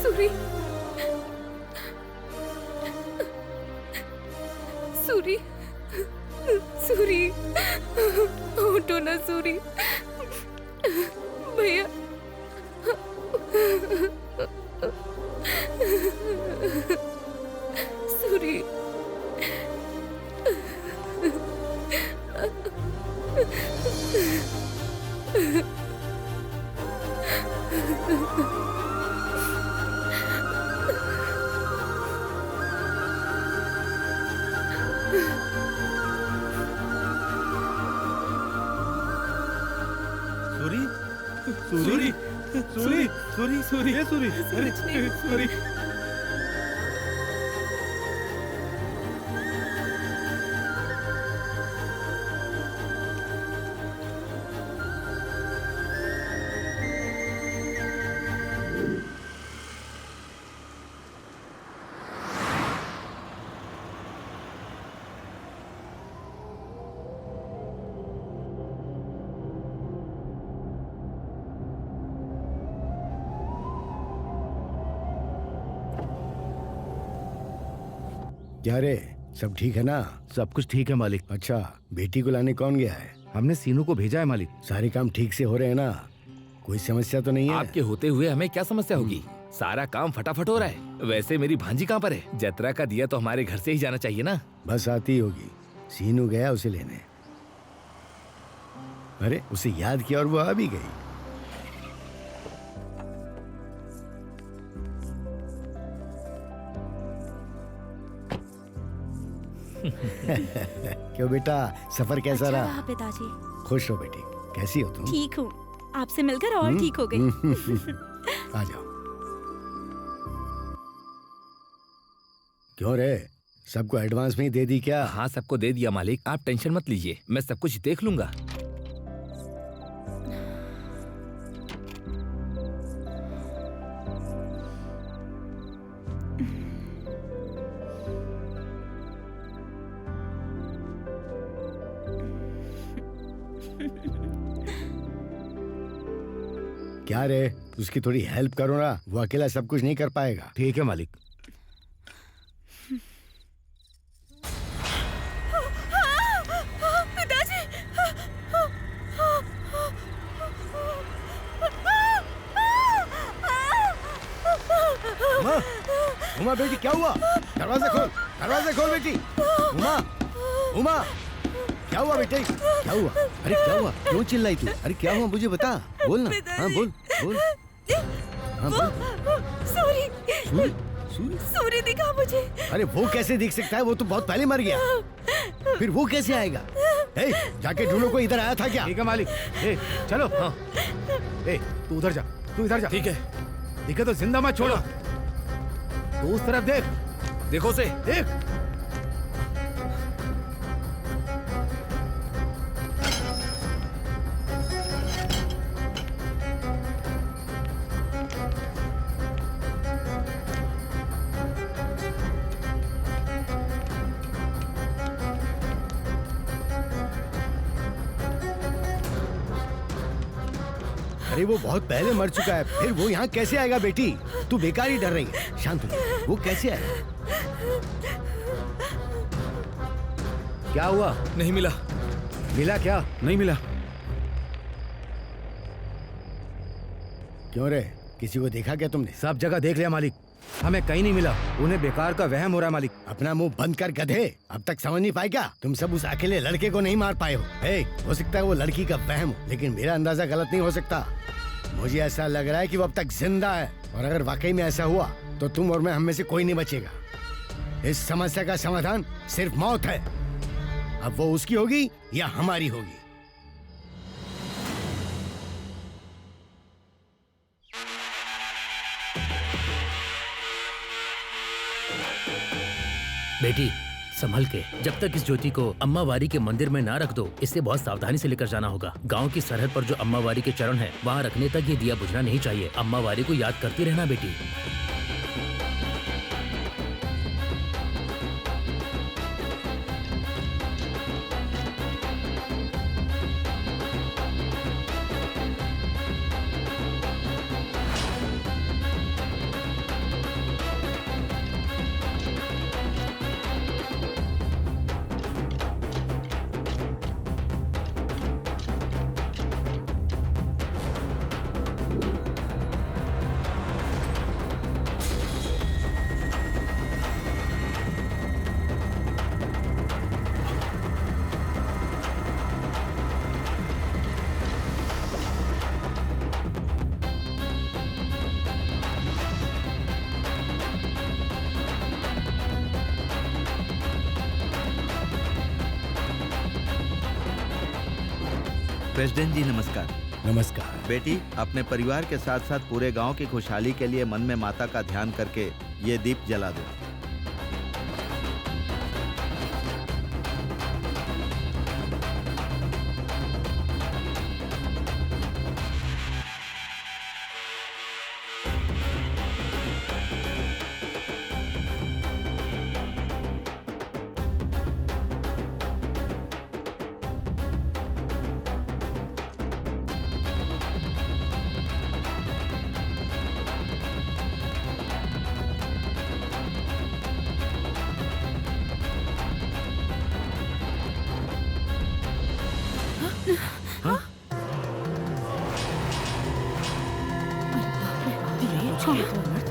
सूरी सूरी सूरी उठो ना सूरी। भैया सूरी सूरी सूरी सूरी सूरी सूरी ये सूरी, अरे सूरी। क्या रे, सब ठीक है ना? सब कुछ ठीक है मालिक। अच्छा, बेटी को लाने कौन गया है? हमने सीनू को भेजा है मालिक। सारे काम ठीक से हो रहे हैं ना? कोई समस्या तो नहीं है? आपके होते हुए हमें क्या समस्या होगी? सारा काम फटाफट हो रहा है। वैसे मेरी भांजी कहाँ पर है? जतरा का दिया तो हमारे घर से ही जाना चाहिए ना। बस आती होगी, सीनू गया उसे लेने। अरे उसे याद किया और वो आ भी गई। क्यों बेटा, सफर कैसा अच्छा रहा? रहा पिताजी। खुश हो बेटी, कैसी हो तुम? ठीक हूँ, आपसे मिलकर और ठीक हो गई। आ जाओ। क्यों रे, सबको एडवांस में ही दे दी क्या? हाँ सबको दे दिया मालिक, आप टेंशन मत लीजिए, मैं सब कुछ देख लूंगा। क्या रे, उसकी थोड़ी हेल्प करो ना, वो अकेला सब कुछ नहीं कर पाएगा। ठीक है मालिक। पिताजी, उमा, उमा बेटी क्या हुआ? दरवाजा खोल, दरवाजा खोल बेटी। उमा, उमा, क्या हुआ बेटे? क्या हुआ? अरे क्या हुआ? क्यों चिल्लाई तू? अरे क्या हुआ मुझे बता, बोल ना। हाँ बोल, बोल। हाँ बोल। सूरी, सूरी, सूरी, सूरी दिखा मुझे। अरे वो कैसे दिख सकता है? वो तो बहुत पहले मर गया। फिर वो कैसे आएगा? ए, जाके ढूंढो, कोई इधर आया था क्या? ठीक है मालिक। ए, चलो। हाँ। ए, तू उधर जा, तू इधर जा। ठीक है। दिखे तो जिंदा मत छोड़ो। तू उस तरफ देख, देखो से। देख। अरे वो बहुत पहले मर चुका है, फिर वो यहाँ कैसे आएगा बेटी? तू बेकार ही डर रही है। शांत हो जा। वो कैसे आएगा? क्या हुआ? नहीं मिला। मिला क्या? नहीं मिला। क्यों रे, किसी को देखा क्या तुमने? सब जगह देख लिया मालिक, हमें कहीं नहीं मिला। उन्हें बेकार का वहम हो रहा है मालिक। अपना मुंह बंद कर गधे, अब तक समझ नहीं पाए क्या? तुम सब उस अकेले लड़के को नहीं मार पाए हो। हो सकता है वो लड़की का वहम हो, लेकिन मेरा अंदाजा गलत नहीं हो सकता। मुझे ऐसा लग रहा है कि वो अब तक जिंदा है, और अगर वाकई में ऐसा हुआ तो तुम और मैं, हम में से कोई नहीं बचेगा। इस समस्या का समाधान सिर्फ मौत है। अब वो उसकी होगी या हमारी होगी। बेटी संभल के, जब तक इस ज्योति को अम्मा वारी के मंदिर में ना रख दो, इसे बहुत सावधानी से लेकर जाना होगा। गांव की सरहद पर जो अम्मा वारी के चरण हैं, वहाँ रखने तक ये दिया बुझना नहीं चाहिए। अम्मा वारी को याद करती रहना बेटी। प्रेसिडेंट जी नमस्कार। नमस्कार बेटी, अपने परिवार के साथ साथ पूरे गांव की खुशहाली के लिए मन में माता का ध्यान करके ये दीप जला दो।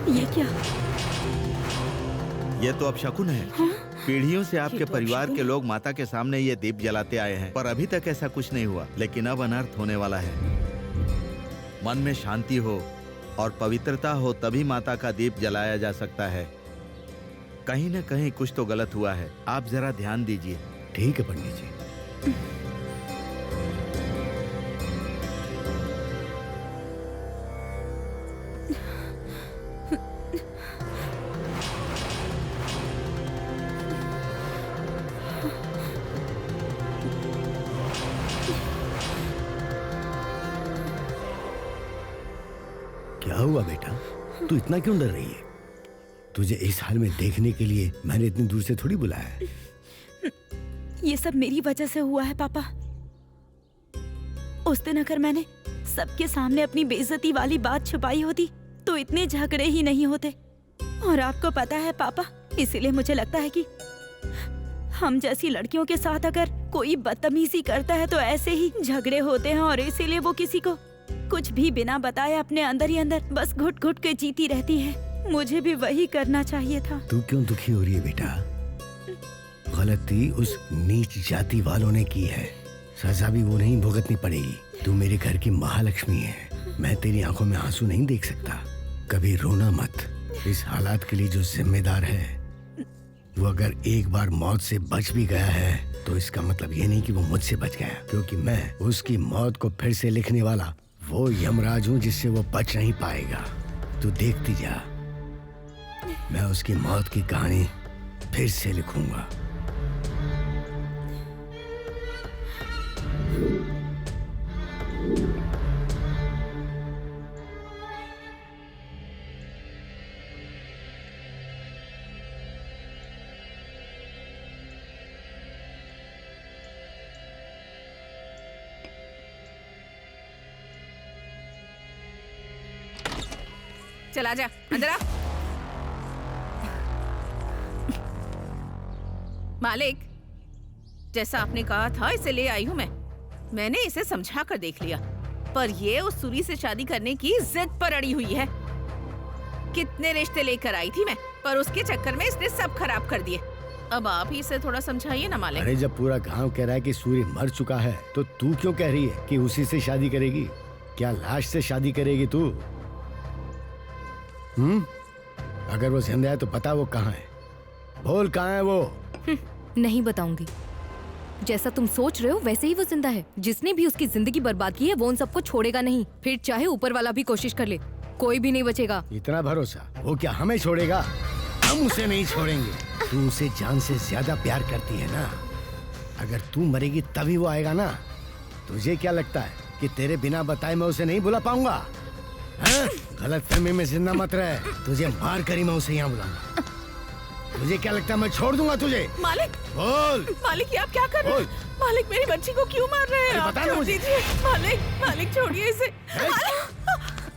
ये क्या? ये तो अब शकुन है। पीढ़ियों से आपके परिवार के लोग माता के सामने ये दीप जलाते आए हैं, पर अभी तक ऐसा कुछ नहीं हुआ। लेकिन अब अनर्थ होने वाला है। मन में शांति हो और पवित्रता हो, तभी माता का दीप जलाया जा सकता है। कहीं न कहीं कुछ तो गलत हुआ है। आप जरा ध्यान दीजिए। ठीक है पंडित जी। क्या हुआ बेटा, तू इतना क्यों डर रही है? तुझे इस हाल में देखने के लिए मैंने इतनी दूर से थोड़ी बुलाया है। ये सब मेरी वजह से हुआ है पापा। उस दिन अगर मैंने सबके सामने अपनी बेइज्जती वाली बात छुपाई होती तो इतने झगड़े ही नहीं होते। और आपको पता है पापा, इसीलिए मुझे लगता है कि हम जैसी लड़कियों के साथ अगर कोई बदतमीजी करता है तो ऐसे ही झगड़े होते हैं, और इसीलिए वो किसी को कुछ भी बिना बताए अपने अंदर ही अंदर बस घुट घुट के जीती रहती है। मुझे भी वही करना चाहिए था। तू क्यों दुखी हो रही है बेटा? गलती उस नीच जाति वालों ने की है, सजा भी वो नहीं भुगतनी पड़ेगी। तू मेरे घर की महालक्ष्मी है, मैं तेरी आंखों में आंसू नहीं देख सकता। कभी रोना मत। इस हालात के लिए जो जिम्मेदार है वो अगर एक बार मौत से बच भी गया है तो इसका मतलब ये नहीं कि वो मुझसे बच गया, क्योंकि मैं उसकी मौत को फिर से लिखने वाला वो यमराज हूँ जिससे वो बच नहीं पाएगा। तू देखती जा, मैं उसकी मौत की कहानी फिर से लिखूंगा। चला जा अंदर आ। मालिक, जैसा आपने कहा था इसे ले आई हूँ मैं। मैंने इसे समझा कर देख लिया, पर ये उस सूरी से शादी करने की जिद पर अड़ी हुई है। कितने रिश्ते लेकर आई थी मैं, पर उसके चक्कर में इसने सब खराब कर दिए। अब आप ही इसे थोड़ा समझाइए ना मालिक। अरे जब पूरा गांव कह रहा है कि सूर्य मर चुका है, तो तू क्यों कह रही है कि उसी से शादी करेगी? क्या लाश से शादी करेगी तू? अगर वो जिंदा है तो बता वो कहाँ है, बोल कहाँ है वो। नहीं बताऊंगी। जैसा तुम सोच रहे हो वैसे ही वो जिंदा है। जिसने भी उसकी जिंदगी बर्बाद की है वो उन सबको छोड़ेगा नहीं, फिर चाहे ऊपर वाला भी कोशिश कर ले, कोई भी नहीं बचेगा। इतना भरोसा? वो क्या हमें छोड़ेगा? हम उसे नहीं छोड़ेंगे। तू उसे जान से ज्यादा प्यार करती है ना। अगर तू मरेगी तभी वो आएगा ना। तुझे क्या लगता है कि तेरे बिना बताए मैं उसे नहीं बुला पाऊंगा? गलत फहमी में जिंदा मत रहे, तुझे मार कर ही मैं उसे यहाँ बुलाऊंगा। मुझे क्या लगता है मैं छोड़ दूंगा तुझे? मालिक, बोल। मालिक ये आप क्या कर रहे हैं? मालिक मेरी बच्ची को क्यों मार रहे हैं? बता ना मुझे। मालिक, मालिक छोड़िए इसे।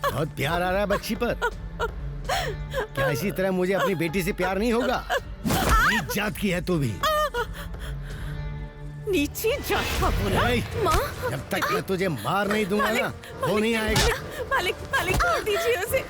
बहुत प्यार आ रहा है बच्ची पर। क्या इसी तरह मुझे अपनी बेटी से प्यार नहीं होगा? नीच जात की है तू भी। नीची जात का बोला? माँ, जब तक मैं तुझे मार नहीं दूंगा ना, वो नहीं आएगा। मालिक, मालिक छोड़ दीजिए उसे।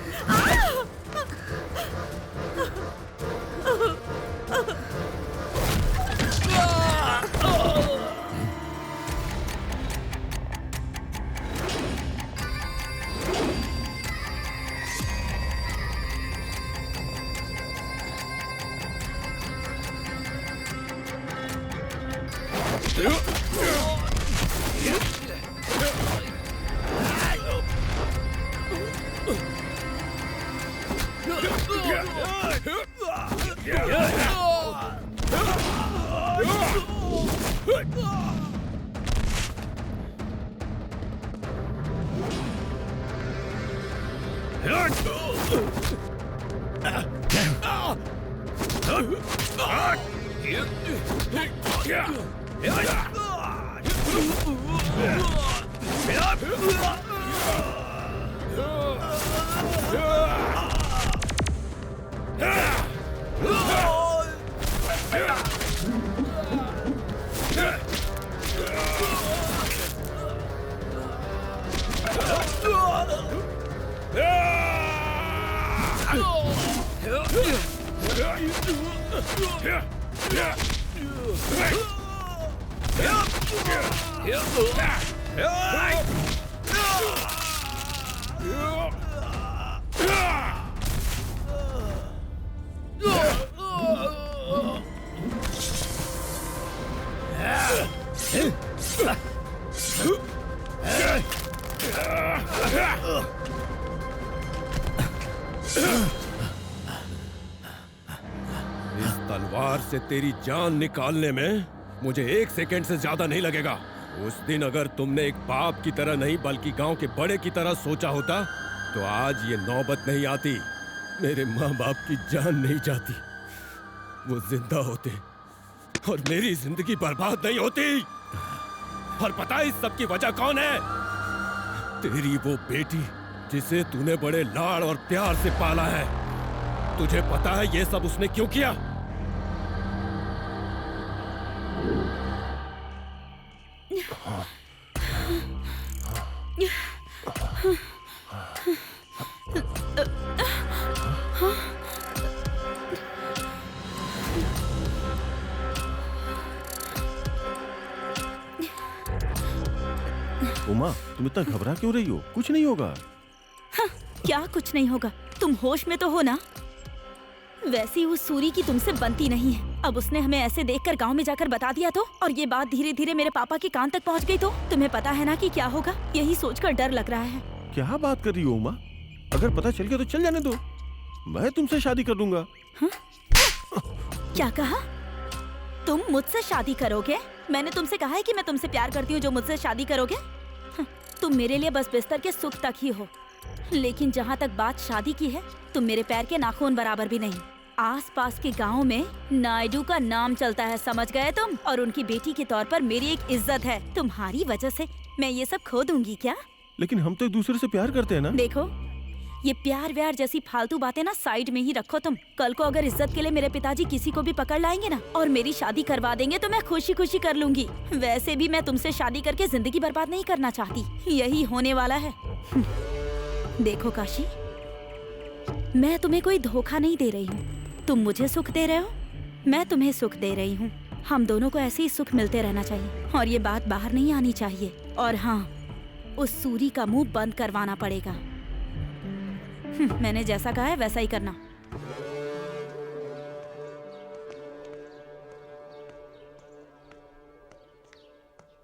इस तलवार से तेरी जान निकालने में मुझे 1 सेकंड से ज्यादा नहीं लगेगा। उस दिन अगर तुमने एक बाप की तरह नहीं बल्कि गांव के बड़े की तरह सोचा होता तो आज ये नौबत नहीं आती। मेरे माँ बाप की जान नहीं जाती, वो जिंदा होते और मेरी जिंदगी बर्बाद नहीं होती। और पता है इस सब की वजह कौन है? तेरी वो बेटी जिसे तूने बड़े लाड़ और प्यार से पाला है। तुझे पता है ये सब उसने क्यों किया? उमा, तुम इतना घबरा क्यों रही हो? कुछ नहीं होगा। क्या कुछ नहीं होगा? तुम होश में तो हो ना? वैसी उस सूरी की तुमसे बनती नहीं है। अब उसने हमें ऐसे देखकर गांव में जाकर बता दिया तो, और ये बात धीरे धीरे मेरे पापा के कान तक पहुंच गई तो तुम्हें पता है ना कि क्या होगा? यही सोचकर डर लग रहा है। क्या बात कर रही हो उमा? अगर पता चल गया तो चल जाने दो, मैं तुमसे शादी कर लूंगा। क्या कहा? तुम मुझसे शादी करोगे? मैंने तुमसे कहा है कि मैं तुमसे प्यार करती हूँ जो मुझसे शादी करोगे? तुम मेरे लिए बस बिस्तर के सुख तक ही हो, लेकिन जहाँ तक बात शादी की है तुम मेरे पैर के नाखून बराबर भी नहीं। आसपास के गांव में नायडू का नाम चलता है, समझ गए तुम? और उनकी बेटी के तौर पर मेरी एक इज्जत है। तुम्हारी वजह से मैं ये सब खो दूंगी क्या? लेकिन हम तो एक दूसरे से प्यार करते हैं ना। देखो, ये प्यार व्यार जैसी फालतू बातें ना साइड में ही रखो तुम। कल को अगर इज्जत के लिए मेरे पिताजी किसी को भी पकड़ लाएंगे ना और मेरी शादी करवा देंगे तो मैं खुशी खुशी कर लूंगी। वैसे भी मैं तुमसे शादी करके जिंदगी बर्बाद नहीं करना चाहती, यही होने वाला है। देखो काशी, मैं तुम्हें कोई धोखा नहीं दे रही हूँ। तुम मुझे सुख दे रहे हो, मैं तुम्हें सुख दे रही हूँ। हम दोनों को ऐसे ही सुख मिलते रहना चाहिए और ये बात बाहर नहीं आनी चाहिए। और हाँ, उस सूरी का मुंह बंद करवाना पड़ेगा। मैंने जैसा कहा है वैसा ही करना।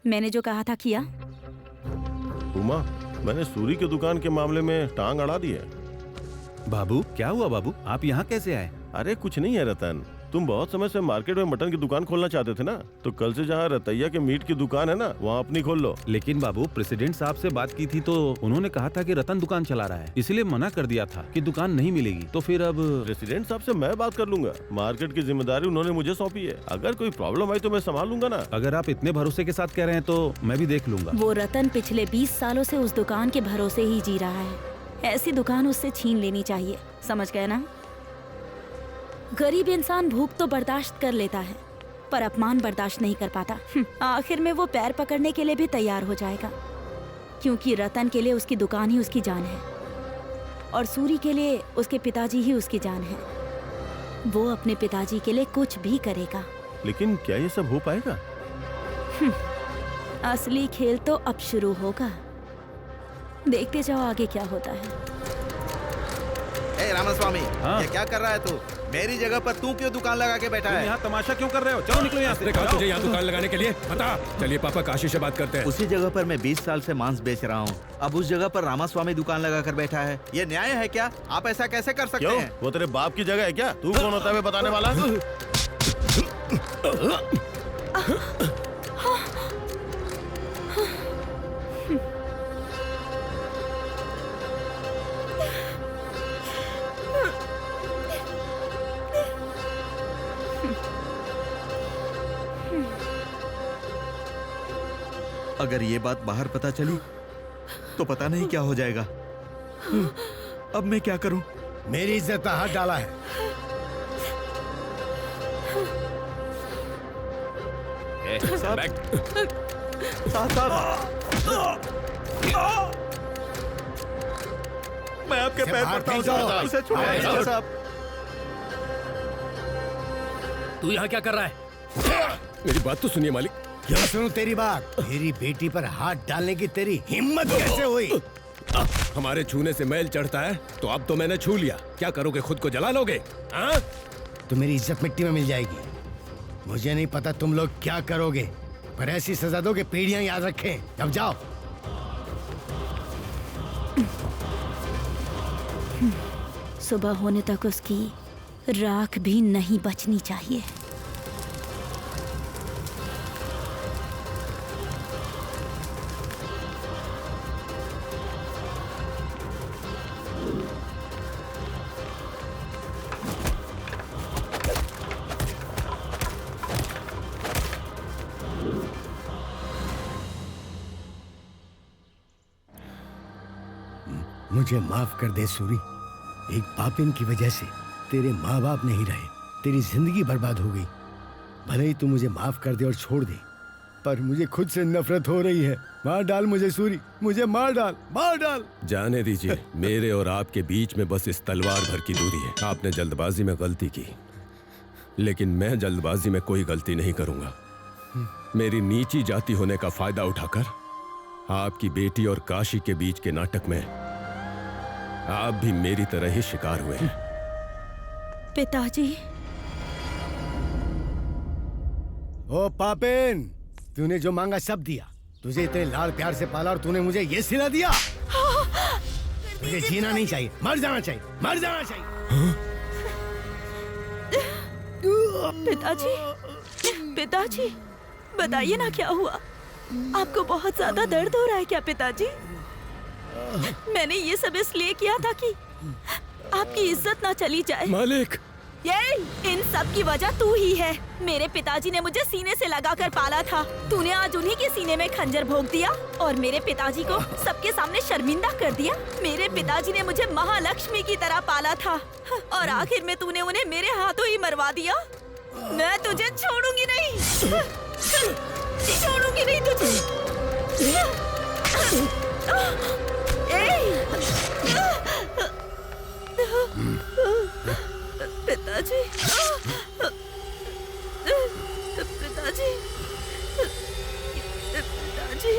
मैंने जो कहा था किया? उमा, मैंने सूरी की दुकान के मामले में टांग अड़ा दी है। बाबू क्या हुआ बाबू, आप यहाँ कैसे आए? अरे कुछ नहीं है रतन, तुम बहुत समय से मार्केट में मटन की दुकान खोलना चाहते थे ना, तो कल से जहाँ रतैया के मीट की दुकान है ना, वहाँ अपनी खोल लो। लेकिन बाबू, प्रेसिडेंट साहब से बात की थी तो उन्होंने कहा था कि रतन दुकान चला रहा है, इसलिए मना कर दिया था कि दुकान नहीं मिलेगी। तो फिर अब प्रेसिडेंट साहब से मैं बात कर लूंगा। मार्केट की जिम्मेदारी उन्होंने मुझे सौंपी है। अगर कोई प्रॉब्लम आई तो मैं संभाल लूंगा ना। अगर आप इतने भरोसे के साथ कह रहे हैं तो मैं भी देख लूंगा। वो रतन पिछले 20 सालों से उस दुकान के भरोसे ही जी रहा है। ऐसी दुकान उससे छीन लेनी चाहिए, समझ गए ना? गरीब इंसान भूख तो बर्दाश्त कर लेता है पर अपमान बर्दाश्त नहीं कर पाता। आखिर में वो पैर पकड़ने के लिए भी तैयार हो जाएगा, क्योंकि रतन के लिए उसकी दुकान ही उसकी जान है और सूरी के लिए उसके पिताजी ही उसकी जान है। वो अपने पिताजी के लिए कुछ भी करेगा। लेकिन क्या ये सब हो पाएगा? असली खेल तो अब शुरू होगा, देखते जाओ आगे क्या होता है। ए रामास्वामी, ये क्या कर रहा है तू? मेरी जगह पर तू क्यों दुकान लगा के बैठा है? यहाँ तमाशा क्यों कर रहे हो? चलो निकलो यहाँ से। कहा तुझे यहाँ दुकान लगाने के लिए? बता। चलिए पापा, काशी से बात करते हैं। उसी जगह पर मैं 20 साल से मांस बेच रहा हूँ, अब उस जगह पर रामास्वामी दुकान लगा कर बैठा है। ये न्याय है क्या? आप ऐसा कैसे कर सकते हैं? वो तेरे बाप की जगह है क्या? तू कौन होता है बताने वाला? अगर ये बात बाहर पता चली तो पता नहीं क्या हो जाएगा। अब मैं क्या करूं? मेरी इज्जत पर हाथ डाला है। मैं आपके पैर पड़ता हूं साहब, उसे छुड़ाइए साहब। तू यहाँ क्या कर रहा है? मेरी बात तो सुनिए मालिक। क्या सुनो तेरी बात? मेरी बेटी पर हाथ डालने की तेरी हिम्मत कैसे हुई? हमारे छूने से मैल चढ़ता है तो अब तो मैंने छू लिया, क्या करोगे? खुद को जला लोगे? तो मेरी इज्जत मिट्टी में मिल जाएगी। मुझे नहीं पता तुम लोग क्या करोगे, पर ऐसी सजा दो कि पीढ़ियां याद रखें। अब जाओ। सुबह होने तक उसकी राख भी नहीं बचनी चाहिए। मुझे माफ कर दे सूरी, एक पापिन की वजह से तेरे माँ बाप नहीं रहे, तेरी जिंदगी बर्बाद हो गई। भले ही तू मुझे माफ कर दे और छोड़ दे, पर मुझे खुद से नफरत हो रही है। मार डाल मुझे सूरी, मुझे मार डाल, मार डाल। जाने दीजिए, मेरे और आपके बीच में बस इस तलवार भर की दूरी है। आपने जल्दबाजी में गलती की, लेकिन मैं जल्दबाजी में कोई गलती नहीं करूंगा। मेरी नीची जाति होने का फायदा उठाकर आपकी बेटी और काशी के बीच के नाटक में आप भी मेरी तरह ही शिकार हुए हैं। पिताजी। ओ पापिन, तूने जो मांगा सब दिया। तुझे इतने लाड़ प्यार से पाला और तूने मुझे ये सिला दिया। मुझे जीना नहीं चाहिए, मर जाना चाहिए, मर जाना चाहिए। पिताजी, पिताजी, बताइए ना क्या हुआ? आपको बहुत ज्यादा दर्द हो रहा है क्या पिताजी? मैंने ये सब इसलिए किया था कि आपकी इज्जत ना चली जाए। मालिक, ये इन सब की वजह तू ही है। मेरे पिताजी ने मुझे सीने से लगाकर पाला था। तूने आज उन्हीं के सीने में खंजर भोंक दिया और मेरे पिताजी को सबके सामने शर्मिंदा कर दिया। मेरे पिताजी ने मुझे महालक्ष्मी की तरह पाला था और आखिर में तूने उन्हें मेरे हाथों ही मरवा दिया। मैं तुझे छोड़ूंगी नहीं, छोड़ूंगी नहीं तुझे। पिताजी, पिताजी, पिताजी।